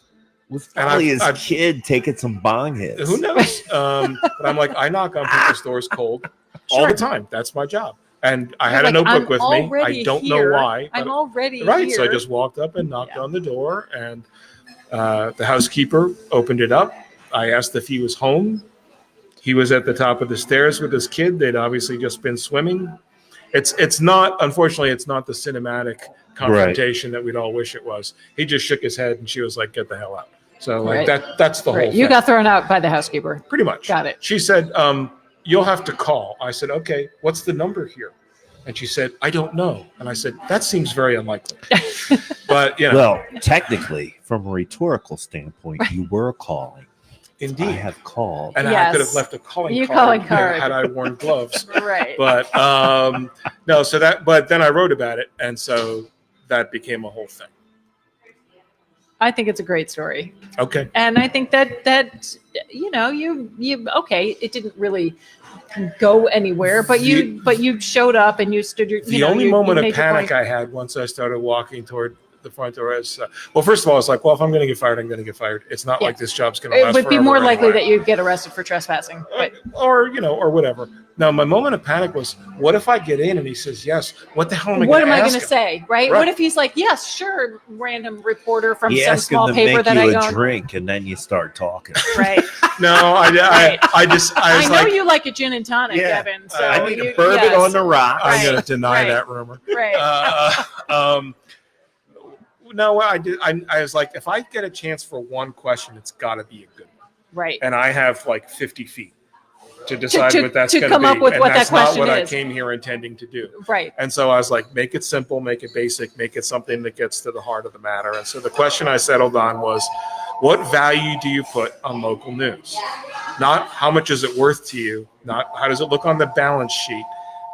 Was And probably his I've- kid taking some bong hits. who knows? But I'm like, I knock on people's doors cold all Sure. the time. That's my job. And I had You're a notebook I'm with me. I already don't here. know why. I'm but- already right. here. So I just walked up and knocked Yeah. on the door, and the housekeeper opened it up. I asked if he was home. He was at the top of the stairs with his kid. They'd obviously just been swimming. It's not, unfortunately, it's not the cinematic confrontation that we'd all wish it was. He just shook his head, and she was like, "Get the hell out." So like Right. that's the whole Right. thing. You got thrown out by the housekeeper. Pretty much. Got it. She said, "You'll have to call." I said, "Okay, what's the number here?" And she said, "I don't know." And I said, "That seems very unlikely." But, Well, technically, from a rhetorical standpoint, you were calling. indeed. I have called. And I Yes. could have left a calling You card, calling card. had I worn gloves. Right. But no, but then I wrote about it. And so that became a whole thing. I think it's a great story. Okay. And I think that you okay, it didn't really go anywhere, but you showed up and you stood your The only moment of panic point. I had once I started walking toward the front door is, well, first of all, it's like, well, if I'm going to get fired, I'm going to get fired. It's not Yeah. like this job's going to It last would be forever more likely anyway. that you'd get arrested for trespassing. But or whatever. Now, my moment of panic was, what if I get in and he says yes? What the hell am I what going to am I ask going to him? say, right? Right. What if he's like, yes, sure, random reporter from You some ask him small to paper make that you I a own. drink, and then you start talking. Right. No, Right. I was I know like, you like a gin and tonic, Yeah. Evan. So I need you, a bourbon yes. on the rock. I'm going Right. to deny Right. that rumor. Right. No, I did. I was like, if I get a chance for one question, it's got to be a good one. Right. And I have like 50 feet to decide to- what that's to going to come be. up with and what that that's not question what I is. came here intending to do. Right. And so I was like, make it simple, make it basic, make it something that gets to the heart of the matter. And so the question I settled on was, what value do you put on local news? Not how much is it worth to you, not how does it look on the balance sheet.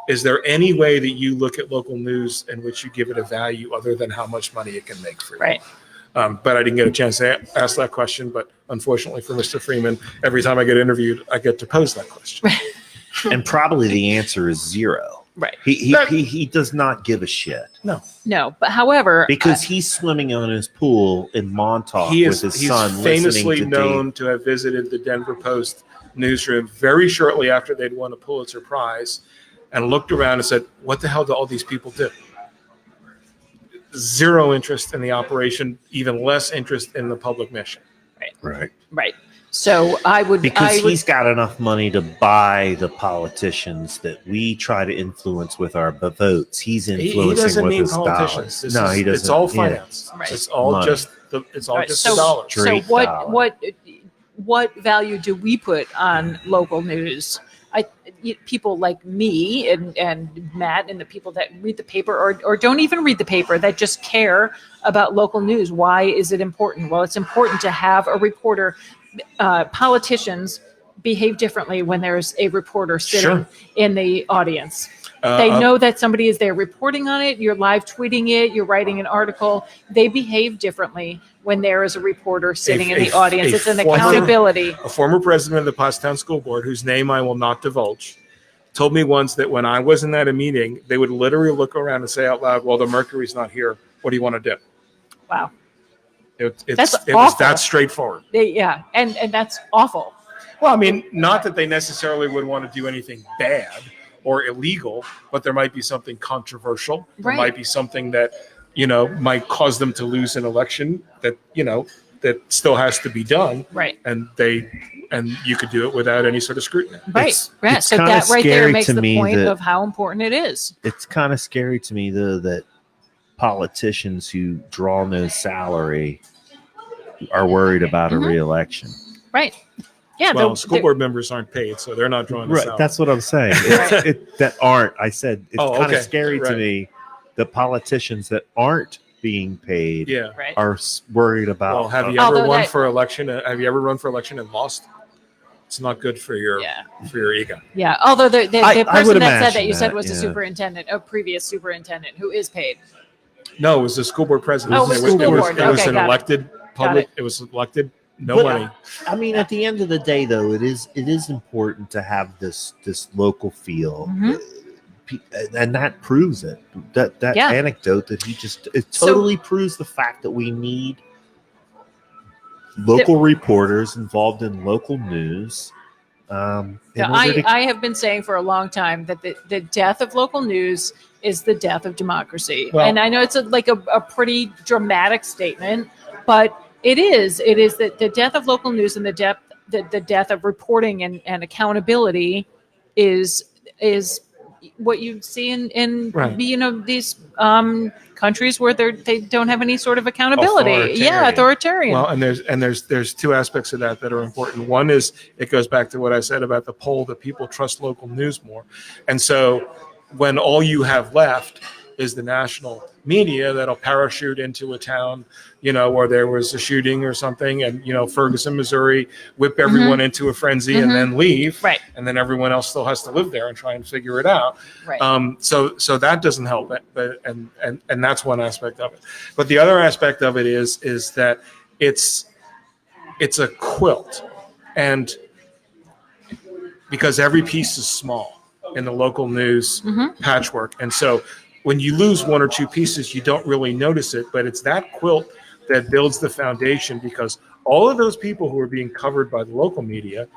Is there any way that you look at local news in which you give it a value other than how much money it can make for you? Right. But I didn't get a chance to ask that question. But unfortunately for Mr. Freeman, every time I get interviewed, I get to pose that question. And probably the answer is zero. Right. He does not give a shit No, but however, because he's swimming on his pool in Montauk with his He's son, famously listening to known to have visited the Denver Post newsroom very shortly after they'd won a Pulitzer Prize and looked around and said, what the hell do all these people do? Zero interest in the operation, even less interest in the public mission. Right. right. So Because he's got enough money to buy the politicians that we try to influence with our votes. He's He influencing doesn't with mean his politicians. dollars. No, he doesn't. It's all Yeah. finance. Right. It's all Money. just the Right. the So- dollars. So Straight dollar. what value do we put on local news? People like me and Matt and the people that read the paper or don't even read the paper that just care about local news. Why is it important? Well, it's important to have a reporter. Politicians behave differently when there's a reporter sitting Sure. in the audience. They know that somebody is there reporting on it. You're live tweeting it. You're writing an article. They behave differently when there is a reporter sitting in the audience. It's an accountability. A former president of the Pottstown School Board, whose name I will not divulge, told me once that when I wasn't at a meeting, they would literally look around and say out loud, well, the Mercury's not here. What do you want to do? Wow. It That's was awful. that straightforward. Yeah. And that's awful. Well, I mean, not that they necessarily would want to do anything bad or illegal, but there might be something controversial. There Right. might be something that, might cause them to lose an election that, that still has to be done. Right. And you could do it without any sort of scrutiny. Right. It's So kinda that right there scary makes to the me point that- of how important it is. It's kind of scary to me, though, that politicians who draw no salary are worried about a reelection. Right. Yeah. Well, school board members aren't paid, so they're not drawing this Right. out. That's what I'm saying. Right. That aren't. I said it's Oh, kind okay. of scary to Right. me that politicians that aren't being paid Yeah. Right. are worried about. Well, have you Although ever run that- for election? Have you ever run for election and lost? It's not good for your ego. Yeah. Although the I person would that said that imagine you said that, was the yeah. superintendent, a previous superintendent who is paid. No, it was the school board president. Oh, it was the school board. It was Okay, an got it. elected public. It was elected. No But, money. I mean, at the end of the day, though, it is important to have this local feel, and that proves it. That anecdote that he just totally proves the fact that we need local reporters involved in local news. I have been saying for a long time that the death of local news is the death of democracy. Well, and I know it's a pretty dramatic statement, but it is that the death of local news and the death of reporting and accountability is what you see in these countries where they don't have any sort of accountability. Authoritarian. Well, and there's two aspects of that are important. One is it goes back to what I said about the poll that people trust local news more, and so when all you have left is the national media that'll parachute into a town, where there was a shooting or something, and Ferguson, Missouri, whip everyone into a frenzy and then leave, right? And then everyone else still has to live there and try and figure it out, right? So that doesn't help it, but and that's one aspect of it. But the other aspect of it is that it's a quilt, and because every piece is small in the local news patchwork, and so when you lose one or two pieces, you don't really notice it, but it's that quilt that builds the foundation, because all of those people who are being covered by the local media,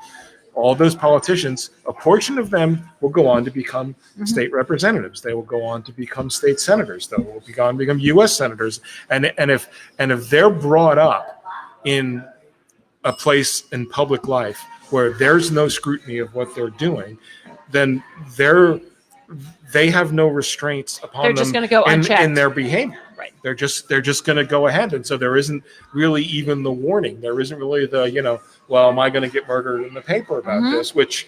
all those politicians, a portion of them will go on to become state representatives. They will go on to become state senators. They will go on to become U.S. senators. And if they're brought up in a place in public life where there's no scrutiny of what they're doing, then they have no restraints upon them. They're just going to go unchecked in their behavior. Right. They're just going to go ahead, and so there isn't really even the warning. There isn't really the well, am I going to get murdered in the paper about this? Which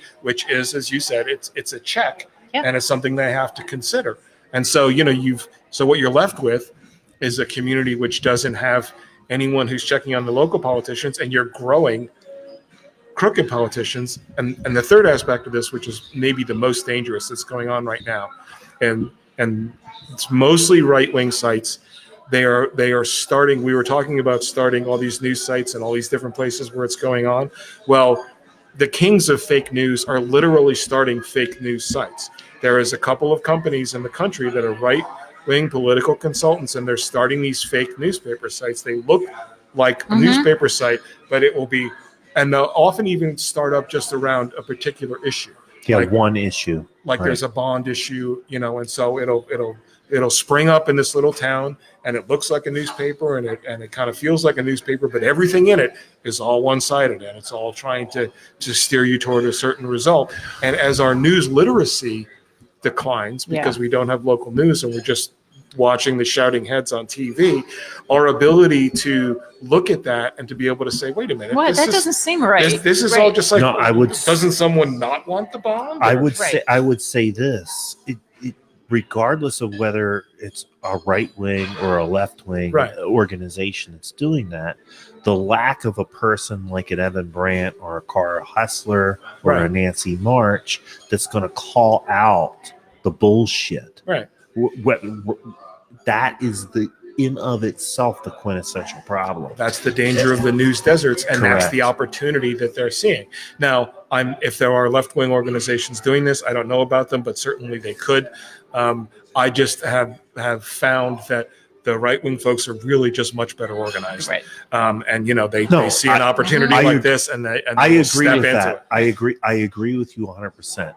is, as you said, it's a check, and it's something they have to consider. And so so what you're left with is a community which doesn't have anyone who's checking on the local politicians, and you're growing crooked politicians. And the third aspect of this, which is maybe the most dangerous that's going on right now, and it's mostly right-wing sites. They are starting. We were talking about starting all these news sites and all these different places where it's going on. Well, the kings of fake news are literally starting fake news sites. There is a couple of companies in the country that are right-wing political consultants, and they're starting these fake newspaper sites. They look like a newspaper site, but it will be. And they'll often even start up just around a particular issue. Yeah, one issue. Like there's a bond issue, and so it'll spring up in this little town, and it looks like a newspaper, and it kind of feels like a newspaper, but everything in it is all one-sided, and it's all trying to steer you toward a certain result. And as our news literacy declines, because we don't have local news and we're just watching the shouting heads on TV, our ability to look at that and to be able to say, wait a minute, what? That doesn't seem right. This is all just like, no, doesn't someone not want the bond? I would say this, regardless of whether it's a right wing or a left wing organization that's doing that, the lack of a person like an Evan Brandt or a Cara Hessler or a Nancy March that's going to call out the bullshit. Right. That is in of itself the quintessential problem. That's the danger of the news deserts, and Correct. That's the opportunity that they're seeing. Now, if there are left-wing organizations doing this, I don't know about them, but certainly they could. I just have found that the right-wing folks are really just much better organized. Right. And they see an opportunity like this, and they agree step with into that. it. I agree with you 100%.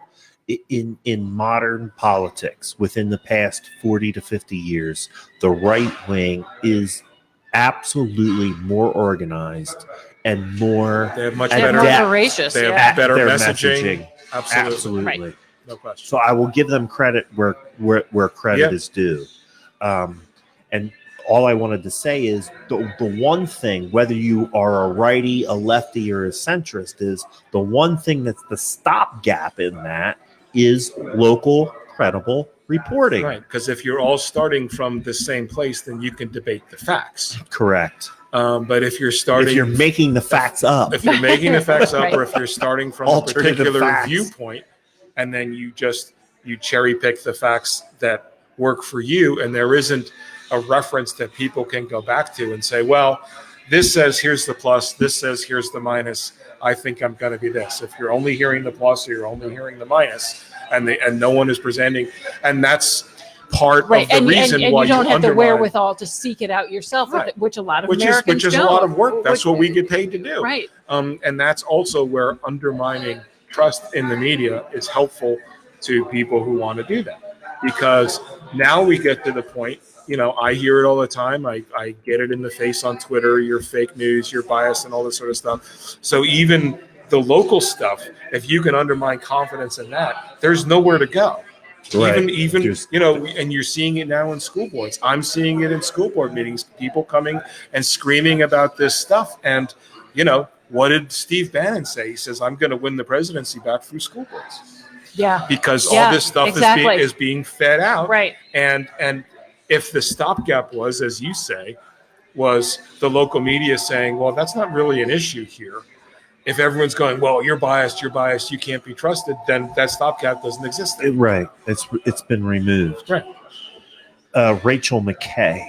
In modern politics, within the past 40 to 50 years, the right wing is absolutely more organized and more. They have much They're better. more voracious. They have better their messaging. Absolutely. Right. No question. So I will give them credit where credit is due. And all I wanted to say is the one thing, whether you are a righty, a lefty, or a centrist, is the one thing that's the stopgap in that is local, credible reporting. Right, because if you're all starting from the same place, then you can debate the facts. Correct. But if you're starting, if you're making the facts up, or Right. if you're starting from Alternative a particular facts. viewpoint, and then you cherry pick the facts that work for you, and there isn't a reference that people can go back to and say, well, this says here's the plus, this says here's the minus. I think I'm going to be this. If you're only hearing the plus or you're only hearing the minus, and no one is presenting, and that's part of the reason and why you don't have the undermine- wherewithal to seek it out yourself, Right. which a lot of which Americans is don't. a lot of work. That's what we get paid to do. Right. And that's also where undermining trust in the media is helpful to people who want to do that, because now we get to the point. I hear it all the time. I get it in the face on Twitter. You're fake news, you're biased, and all this sort of stuff. So even the local stuff, if you can undermine confidence in that, there's nowhere to go. Right. Even and you're seeing it now in school boards. I'm seeing it in school board meetings. People coming and screaming about this stuff. And what did Steve Bannon say? He says, "I'm going to win the presidency back through school boards." Yeah. Because all this stuff exactly. is being fed out. Right. And if the stopgap was, as you say, was the local media saying, well, that's not really an issue here. If everyone's going, well, you're biased, you can't be trusted, then that stopgap doesn't exist. Right. It's been removed. Right. Rachel McKay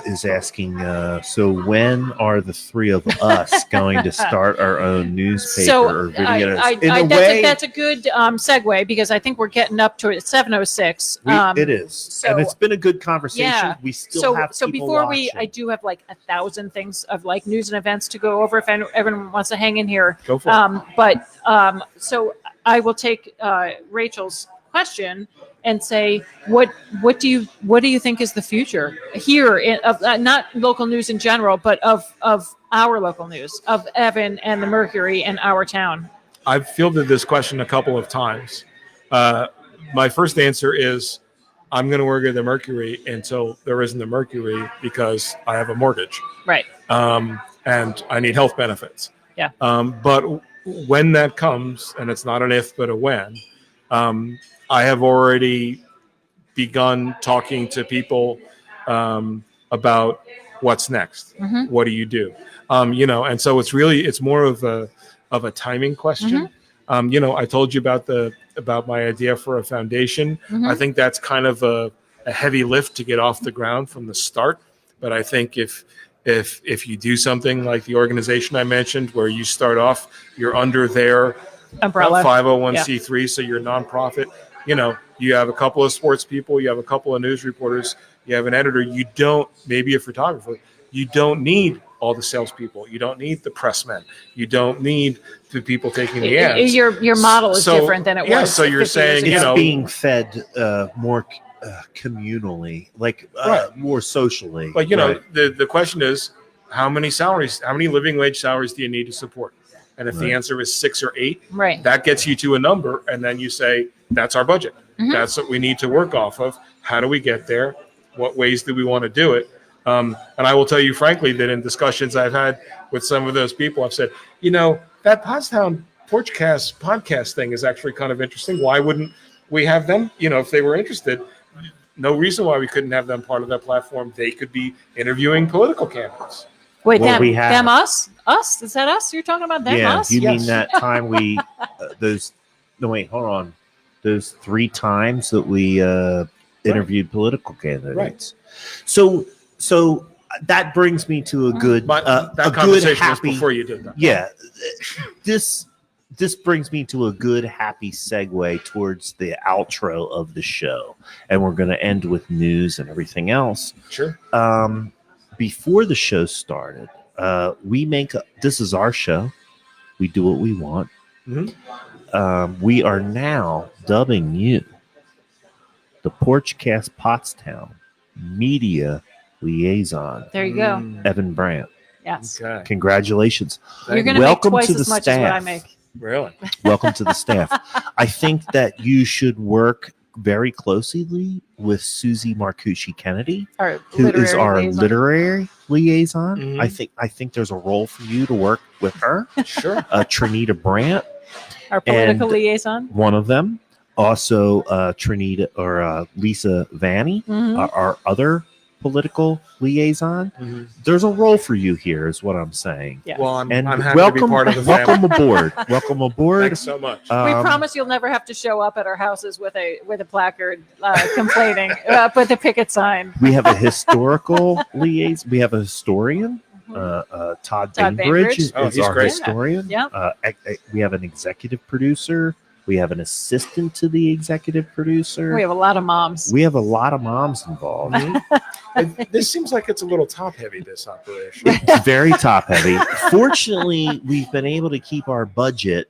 is asking, so when are the three of us going to start our own newspaper or video? That's a good segue, because I think we're getting up to it at 7:06. It is. And it's been a good conversation. Yeah. We still have so people before watching. I do have like 1,000 things of like news and events to go over if everyone wants to hang in here. Go for it. So I will take Rachel's question and say, what do you think is the future here of not local news in general, but of our local news, of Evan and the Mercury and our town? I've fielded this question a couple of times. My first answer is I'm going to work at the Mercury until there isn't a Mercury, because I have a mortgage. Right. And I need health benefits. Yeah. But when that comes, and it's not an if, but a when, I have already begun talking to people about what's next. Mm-hmm. What do you do? And so it's more of a timing question. Mm-hmm. I told you about my idea for a foundation. Mm-hmm. I think that's kind of a heavy lift to get off the ground from the start. But I think if you do something like the organization I mentioned, where you start off, you're under their Umbrella 501c3, so you're a nonprofit. You have a couple of sports people, you have a couple of news reporters, you have an editor. You don't, maybe a photographer. You don't need all the salespeople. You don't need the press men. You don't need the people taking the ads. Your model is different than it was. Yeah, so you're 50 years saying, ago. It's being fed more communally, more socially. But the question is, how many living wage salaries do you need to support? And if the answer is 6 or 8, right, that gets you to a number, and then you say, that's our budget. Mm-hmm. That's what we need to work off of. How do we get there? What ways do we want to do it? And I will tell you frankly that in discussions I've had with some of those people, I've said, that Pottstown Porchcast podcast thing is actually kind of interesting. Why wouldn't we have them? If they were interested, no reason why we couldn't have them part of that platform. They could be interviewing political candidates. Wait, Well, we have- them, us? Us? Is that us? You're talking about them, us? You Yes. mean that time we hold on. Those 3 times that we interviewed political candidates. Right. So that brings me to a good But a that good conversation was happy before you did that. Yeah. This brings me to a good happy segue towards the outro of the show. And we're going to end with news and everything else. Sure. Before the show started, this is our show. We do what we want. Mm-hmm. We are now dubbing you the Porchcast Pottstown Media Liaison. There you go. Evan Brandt. Yes. Okay. Congratulations. You're going to make Welcome twice to the as much as what I staff. make. Really? Welcome to the staff. I think that you should work very closely with Susie Marcucci Kennedy, who is our literary liaison. Mhm. I think there's a role for you to work with her. Sure. Trinita Brandt, Our political and liaison. one of them. Also, Trinita or Lisa Vanny, Mhm. our other political liaison, Mhm. there's a role for you here, is what I'm saying. Yes. Well, I'm And happy to be part of the family. welcome aboard. Welcome aboard. Thanks so much. We promise you'll never have to show up at our houses with a placard complaining, with a picket sign. We have a historical liaison. We have a historian. Todd Bainbridge is Oh, he's our great. historian. Yeah. We have an executive producer. We have an assistant to the executive producer. We have a lot of moms. We have a lot of moms involved. This seems like it's a little top heavy, this operation. It's very top heavy. Fortunately, we've been able to keep our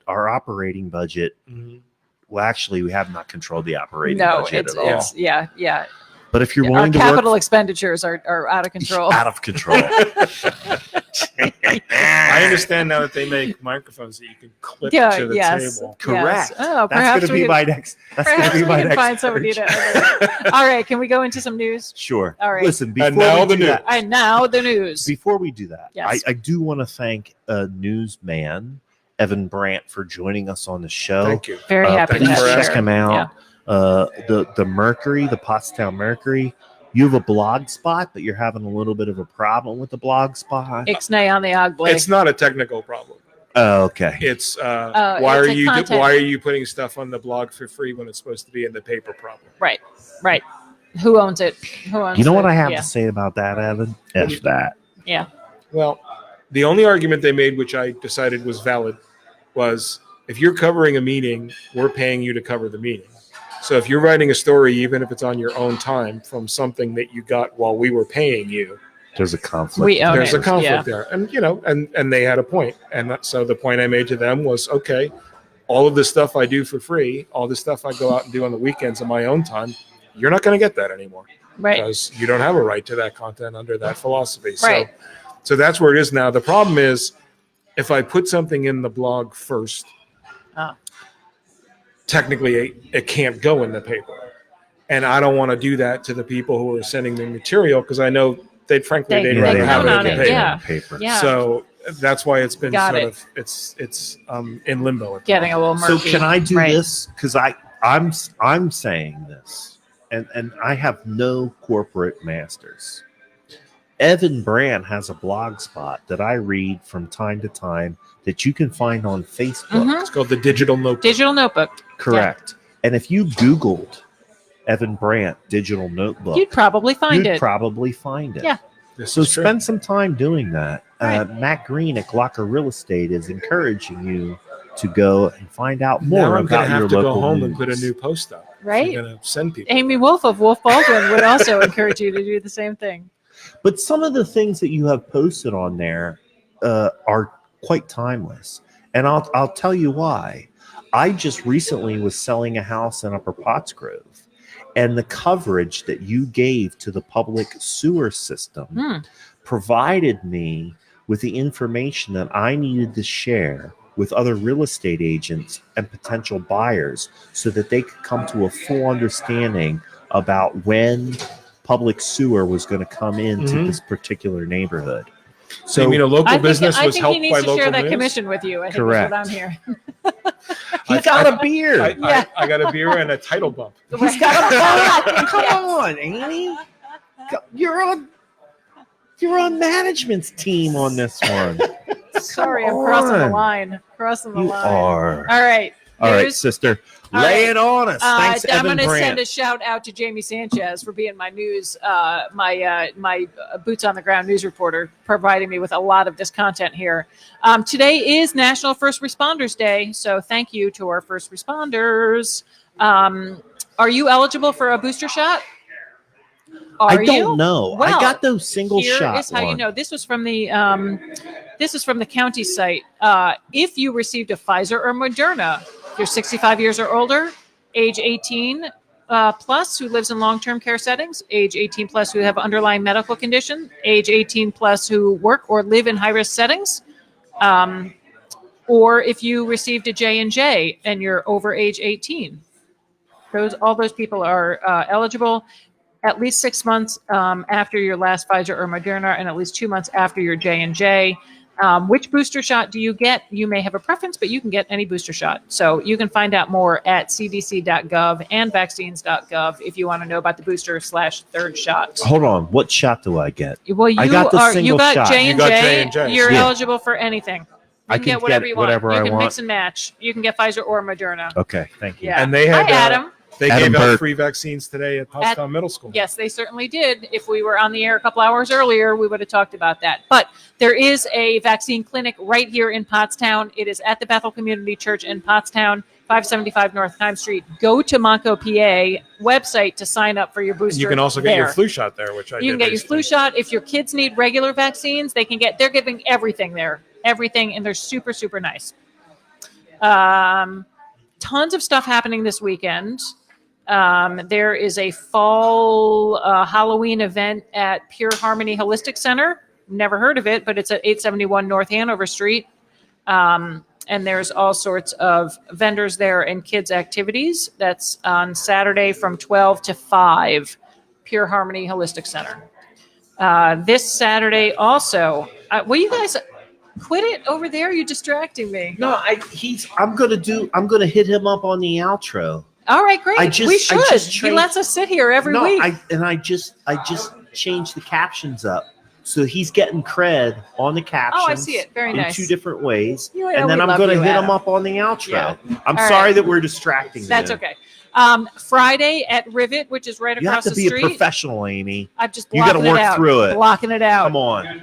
operating budget. Mhm. Well, actually, we have not controlled the operating No, budget it's at all. yeah. But if you're Our willing to capital work, expenditures are out of control. out of control. I understand now that they make microphones that you can clip to the table. Correct. Yes. Oh, That's perhaps going to we be my next. That's going perhaps to we be my can next. find somebody to. All right, can we go into some news? Sure. All right. Listen, before And now we the do that, And now the news. before we do that, Yes. I do want to thank newsman Evan Brandt for joining us on the show. Thank you. Very happy thank to you have for you. Check asking. him out. The Mercury, the Pottstown Mercury. You have a blog spot, but you're having a little bit of a problem with the blog spot. Ixnay on the og blade. It's not a technical problem. Oh, okay. It's it's why are a you content. why are you putting stuff on the blog for free when it's supposed to be in the paper problem? Right. Who owns it? Who owns You know what I have yeah. to say about that, Evan? F that. Yeah. Well, the only argument they made, which I decided was valid, was if you're covering a meeting, we're paying you to cover the meeting. So if you're writing a story, even if it's on your own time from something that you got while we were paying you, There's a conflict. We own there's it. a conflict Yeah. there. And, and they had a point. And so the point I made to them was, okay, all of this stuff I do for free, all this stuff I go out and do on the weekends on my own time, you're not going to get that anymore. Right. Because you don't have a right to that content under that philosophy. Right. So that's where it is now. The problem is if I put something in the blog first, technically it can't go in the paper. And I don't want to do that to the people who are sending me material because I know they'd They rather have it count in on the it, paper. yeah. Paper. Yeah. So that's why it's been Got sort it. of it's in limbo. at the Getting a little So murky. can I do Right. this? Because I'm saying this, and I have no corporate masters. Evan Brandt has a blog spot that I read from time to time that you can find on Facebook. Mhm. It's called the Digital Notebook. Digital notebook. Correct. And if you Googled Evan Brandt digital notebook, You'd probably find you'd it. probably find it. Yeah. This So is true. spend some time doing that. Right. Matt Green at Glocker Real Estate is encouraging you to go and find out more Now I'm about going to your have to local go home news. and put a new post up. Right? I'm going to send people. Amy Wolf of Wolf Baldwin would also encourage you to do the same thing. But some of the things that you have posted on there are quite timeless, and I'll tell you why. I just recently was selling a house in Upper Pottsgrove, and the coverage that you gave to the public sewer system provided me with the information that I needed to share with other real estate agents and potential buyers so that they could come to a full understanding about when public sewer was going to come into Mhm. this particular neighborhood. So you mean a local business I was think helped he needs by to local share that news? commission with you. I think Correct. that's what I'm hearing. He got a beer. Yeah. I got a beer and a title bump. He's got a Come Yes. on, Amy. You're on management's team on this one. Sorry, I'm Come crossing the on. line. Crossing the You line. are. All right. All right, News. sister. All Lay right. it on us. Thanks, I'm Evan going to send Brandt. a shout out to Jamie Sanchez for being my news, my boots on the ground news reporter, providing me with a lot of this content here. Today is National First Responders Day, so thank you to our first responders. Are you eligible for a booster shot? I Are don't you? know. Well, I got those single Here shot is how you ones. know. This was from the county site. If you received a Pfizer or Moderna, if you're 65 years or older, age 18 plus who lives in long-term care settings, age 18 plus who have underlying medical condition, age 18 plus who work or live in high-risk settings, or if you received a J&J and you're over age 18. All those people are eligible at least 6 months after your last Pfizer or Moderna and at least 2 months after your J&J. Which booster shot do you get? You may have a preference, but you can get any booster shot. So you can find out more at cdc.gov and vaccines.gov if you want to know about the booster/third shot. Hold on. What shot do I get? Well, I got the single got shot. J&J. You got J&J. You're Yeah. eligible for anything. You I can get whatever you want. whatever You I can want. mix and match. You can get Pfizer or Moderna. Okay, thank you. Yeah. And they had Hi, Adam. they Adam gave Burke. out free vaccines today at Pottstown Middle School. Yes, they certainly did. If we were on the air a couple hours earlier, we would have talked about that. But there is a vaccine clinic right here in Pottstown. It is at the Bethel Community Church in Pottstown, 575 North Time Street. Go to Monco, PA website to sign up for your booster. You can also get there. your flu shot there, which I You can did get your flu recently. shot. If your kids need regular vaccines, they're giving everything there. Everything, and they're super, super nice. Tons of stuff happening this weekend. There is a fall Halloween event at Pure Harmony Holistic Center. Never heard of it, but it's at 871 North Hanover Street. And there's all sorts of vendors there and kids' activities. That's on Saturday from 12 to 5, Pure Harmony Holistic Center. This Saturday also, will you guys quit it over there? You're distracting me. No, I'm gonna hit him up on the outro. All right, great. I just- We I should. just He changed- lets us sit here every week. I just changed the captions up. So he's getting cred on the captions. Oh, I see it. Very in nice. 2 different ways. You know And then we I'm love going to you, hit him Adam. up on the outro. Yeah. I'm All sorry right. that we're distracting That's him. okay. Friday at Rivet, which is right You across have to the be street. a professional, Amy. I'm just You gotta blocking it work out. through it. Blocking it out. Come on.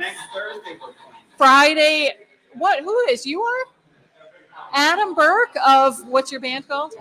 Friday. What? Who is? You are? Adam Burke of, what's your band called?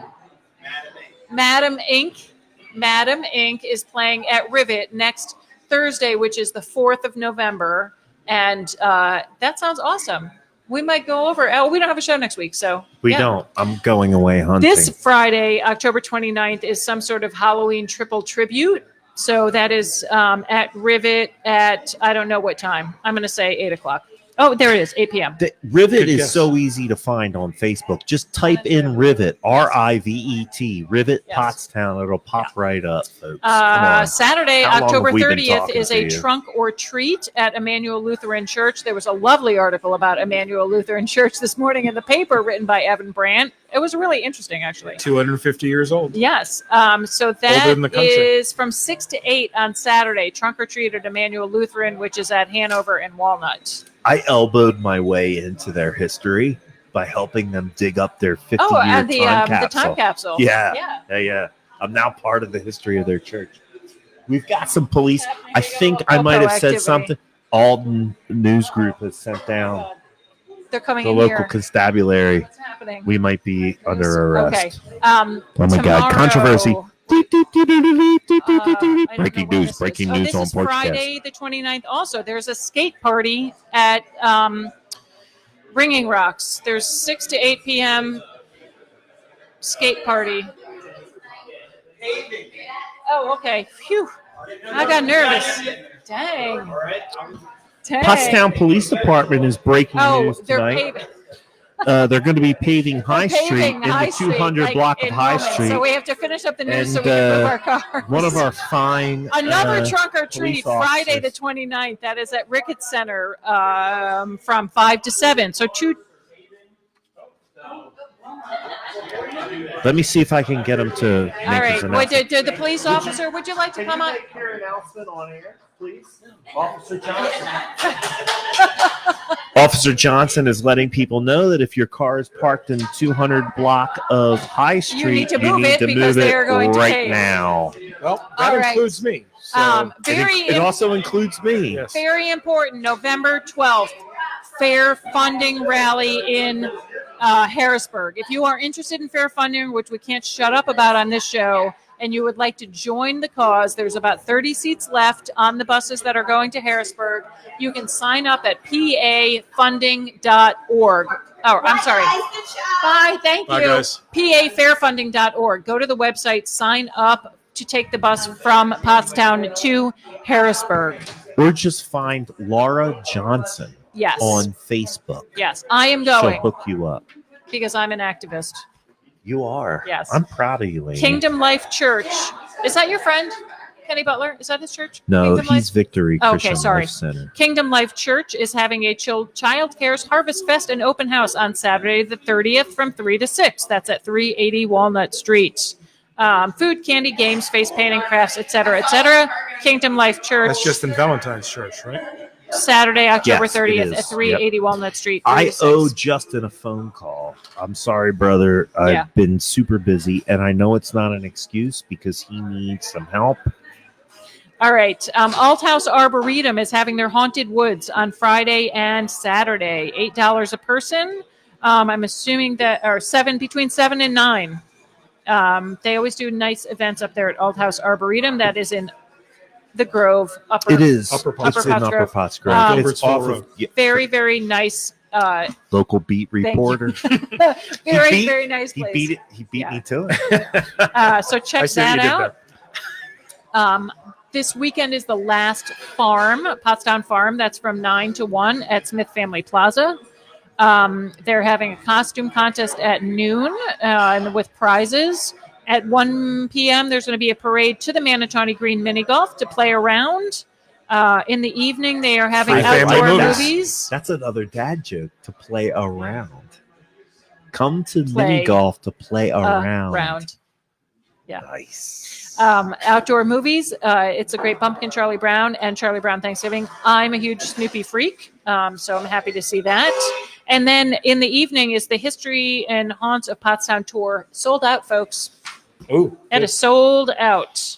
Madam Inc. Madam Inc. is playing at Rivet next Thursday, which is the 4th of November. And that sounds awesome. We might go over. Oh, we don't have a show next week, so. We yeah. don't. I'm going away hunting. This Friday, October 29th, is some sort of Halloween triple tribute. So that is at Rivet at, I don't know what time. I'm going to say 8 o'clock. Oh, there it is, 8 p.m. The Rivet Good is guess. so easy to find on Facebook. Just type in Rivet, RIVET, Rivet Yes. Pottstown. It'll pop right up, folks. Come on. Saturday, How long October have we been 30th, talking is to a you? trunk or treat at Emmanuel Lutheran Church. There was a lovely article about Emmanuel Lutheran Church this morning in the paper written by Evan Brandt. It was really interesting, actually. 250 years old. Yes. So Older than the that country. is from 6 to 8 on Saturday. Trunk or treat at Emmanuel Lutheran, which is at Hanover and Walnut. I elbowed my way into their history by helping them dig up their 50-year Oh, and time the capsule. time capsule. Yeah. Yeah. I'm now part of the history of their church. We've got some police. I think I Oh, might have said proactivity. something. Alden News Group has sent down They're coming the in local here. constabulary. What's happening? We might be under arrest. Okay. Oh my God! Tomorrow- Controversy. I don't Breaking know where news! this Breaking is. news on This is Porchcast. Friday the 29th also. There's a skate party at Ringing Rocks. There's 6 to 8 p.m. skate party. Oh, okay. Phew. I got nervous. Dang. Pottstown Police Department is breaking Oh, news they're tonight. paving. They're going to be paving High Street Paving in High the Street, 200 like, block of in High moments. Street. So we have to finish up the news so And, we can move our cars. One of our fine Another trunk or treat, police Friday the officers. 29th. That is at Ricketts Center from 5 to 7. So Let me see if I can get him to make All right. his Wait, announcement. did the police officer, would you like to come on? your announcement on air, please? Officer Johnson. Officer Johnson is letting people know that if your car is parked in 200 block of High Street, need to move it because they are going to right pave. now. Well, that All right. includes me. So, It also includes me. yes. Very important, November 12th, fair funding rally in Harrisburg. If you are interested in fair funding, which we can't shut up about on this show, and you would like to join the cause, there's about 30 seats left on the buses that are going to Harrisburg. You can sign up at pafunding.org. Oh, I'm sorry. Bye, thank Bye, you. guys. pafairfunding.org. Go to the website, sign up to take the bus from Pottstown to Harrisburg. Or just find Laura Johnson Yes. on Facebook. Yes, I am She'll going hook you up. because I'm an activist. You are. Yes. I'm proud of you, Amy. Kingdom Life Church. Is that your friend? Kenny Butler? Is that his church? No, Kingdom he's Life? Victory Oh, Christian okay, sorry. Life Center. Kingdom Life Church is having a Child Care's Harvest Fest and Open House on Saturday the 30th from 3 to 6. That's at 380 Walnut Street. Food, candy, games, face painting, crafts, etc., etc. Kingdom Life Church. That's just in Valentine's Church, right? Saturday, October Yes, it 30th is. at 380 Walnut Street. 3 I to 6. owe Justin a phone call. I'm sorry, brother. I've been super busy, and I know it's not an excuse because he needs some help. All right. Alt House Arboretum is having their Haunted Woods on Friday and Saturday. $8 a person. I'm assuming that, or between 7 and 9. They always do nice events up there at Alt House Arboretum. That is in the Grove. It is. Upper It's in Upper Pottsgrove. Um, It's off of Very, very nice. local beat reporter. Very nice He place. beat it. He beat me to it. So check that out. This weekend is the last Pottstown Farm. That's from 9 to 1 at Smith Family Plaza. They're having a costume contest at noon and with prizes. At 1 p.m., there's going to be a parade to the Manatawny Green Mini Golf to play around. In the evening, they are having Free outdoor family movies. That's another dad joke, to play around. Come to mini golf to play around. Yeah. Nice. Outdoor movies. It's a great Pumpkin Charlie Brown and Charlie Brown Thanksgiving. I'm a huge Snoopy freak, so I'm happy to see that. And then in the evening is the History and Haunts of Pottstown tour. Sold out, folks. Oh, It is sold out.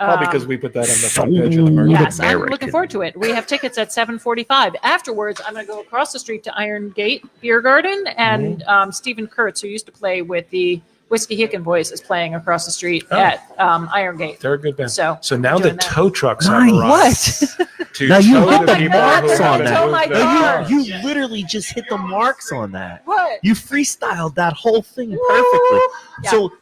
probably because we put that on the front page of the Mercury. Yes, I'm looking forward to it. We have tickets at 7:45. Afterwards, I'm going to go across the street to Iron Gate Beer Garden, and Stephen Kurtz, who used to play with the Whiskey Hicken Boys, is playing across the street at Iron Gate. They're a good band. So now the doing that. tow trucks have Nice. arrived. To Now you tow hit the the people marks who on want to that. Oh move my their God. cars. You literally just hit the marks on that. What? You freestyled that whole thing perfectly. Yeah. So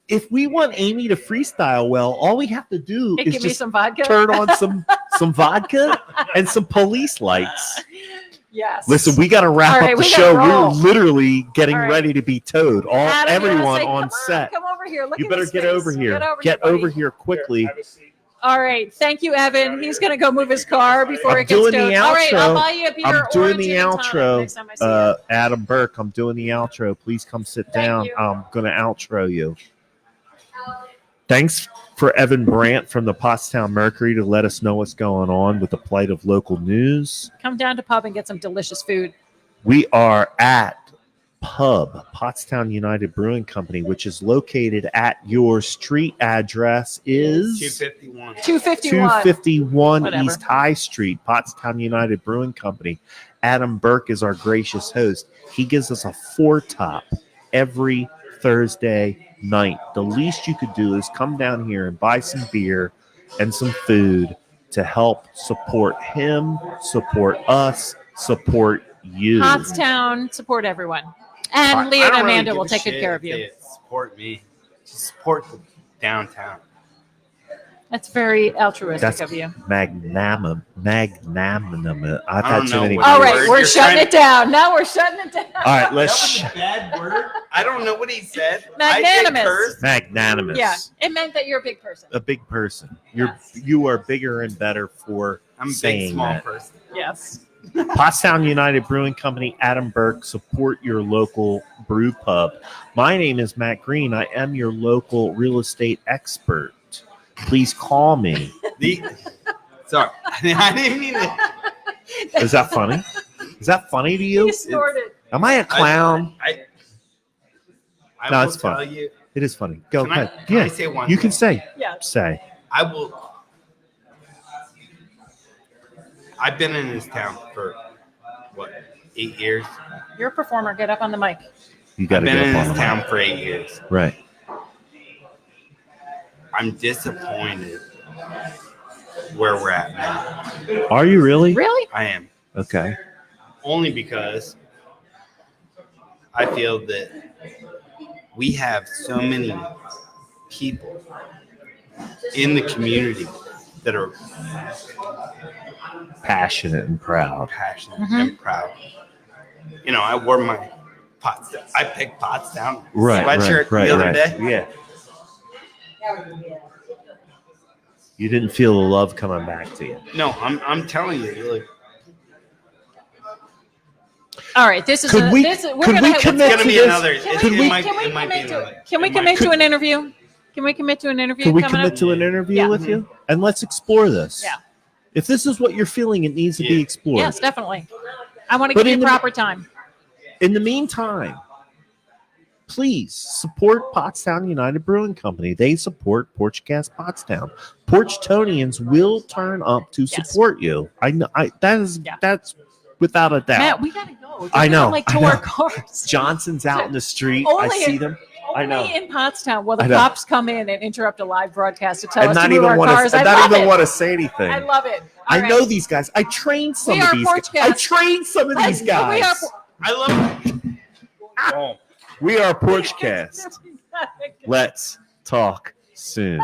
if we want Amy to freestyle well, all we have to do Hey, is give me just some vodka. turn on some vodka and some police lights. Yes. Listen, we got to wrap All right, up the we show. gotta roll. We're literally getting All right. ready to be towed. Adam, you wanna Everyone say, on "Come set. Come over here. Look You at better his get face. over here. Get Over buddy. here quickly. All right. Thank you, Evan. He's going to go move his car before I'm it gets doing the towed. All right. I'll outro. buy you a beer. I'm doing orange the and tonic outro. next time I see you. Adam Burke, I'm doing the outro. Please come sit Thank down. you. I'm going to outro you. Thanks for Evan Brandt from the Pottstown Mercury to let us know what's going on with the plight of local news. Come down to pub and get some delicious food. We are at Pub, Pottstown United Brewing Company, which is located at your street address is 251. 251. 251 Whatever. East High Street, Pottstown United Brewing Company. Adam Burke is our gracious host. He gives us a 4-top every Thursday night. The least you could do is come down here and buy some beer and some food to help support him, support us, support you. Pottstown, support everyone. And Leah and Amanda will take good care of you. Support me. Just support the downtown. That's very altruistic That's of you. magnanimous. I've I had don't too know many. what All the right, word we're you're shutting trying it down. Now we're shutting it down. All right, That let's was a bad word. I don't know what he said. Magnanimous. I did curse. magnanimous. Yeah, it meant that you're a big person. A big person. Yes. You are bigger and better for I'm a saying big, small that. person. Yes. Pottstown United Brewing Company, Adam Burke, support your local brew pub. My name is Matt Green. I am your local real estate expert. Please call me. Sorry, I didn't mean it. Is that funny? Is that funny to you? He snorted. Am I a clown? I No, will it's fun. tell you. It is funny. Go Can I- ahead. can I say one You thing? can say. Yeah. Say. I will. I've been in this town for what, 8 years? You're a performer. Get up on the mic. You got I've to been get in up on this the town mic. for 8 years. Right. I'm disappointed where we're at now. Are you really? Really? I am. Okay. Only because I feel that we have so many people in the community that are Passionate and proud. passionate Mhm. and proud. You know, I wore my Pottstown. I picked Pottstown Right. sweatshirt right, the other right. day. Yeah. You didn't feel the love coming back to you. No, I'm telling you. Like, All right, this is Could a, we- this is, we're could gonna we have, commit it's gonna to be this? another. Can It we, might can we be commit to another. can we It might commit be. to an interview? Can we commit to an interview? Can we coming commit up? to an interview Yeah. with you? And let's explore this. Yeah. If this is what you're feeling, it needs to be Yeah. explored. Yes, definitely. I want to But give you in the- proper time. In the meantime, please support Pottstown United Brewing Company. They support Porchcast Pottstown. Porchtonians will turn up to Yes. support you. I know. That's without a doubt. Matt, we gotta go. I know, Like I to know. our cars. Johnson's out in the street. Only I see in- them. I know. Only in Pottstown will the I know. cops come in and interrupt a live broadcast to tell And us to not move even our want cars. to. I Not love even it. want to say anything. I love it. I All know right. these guys. I trained some We of are these guys. Porchcast. I trained some of these We are guys. I love it. Oh. We are Porchcast. Let's talk soon.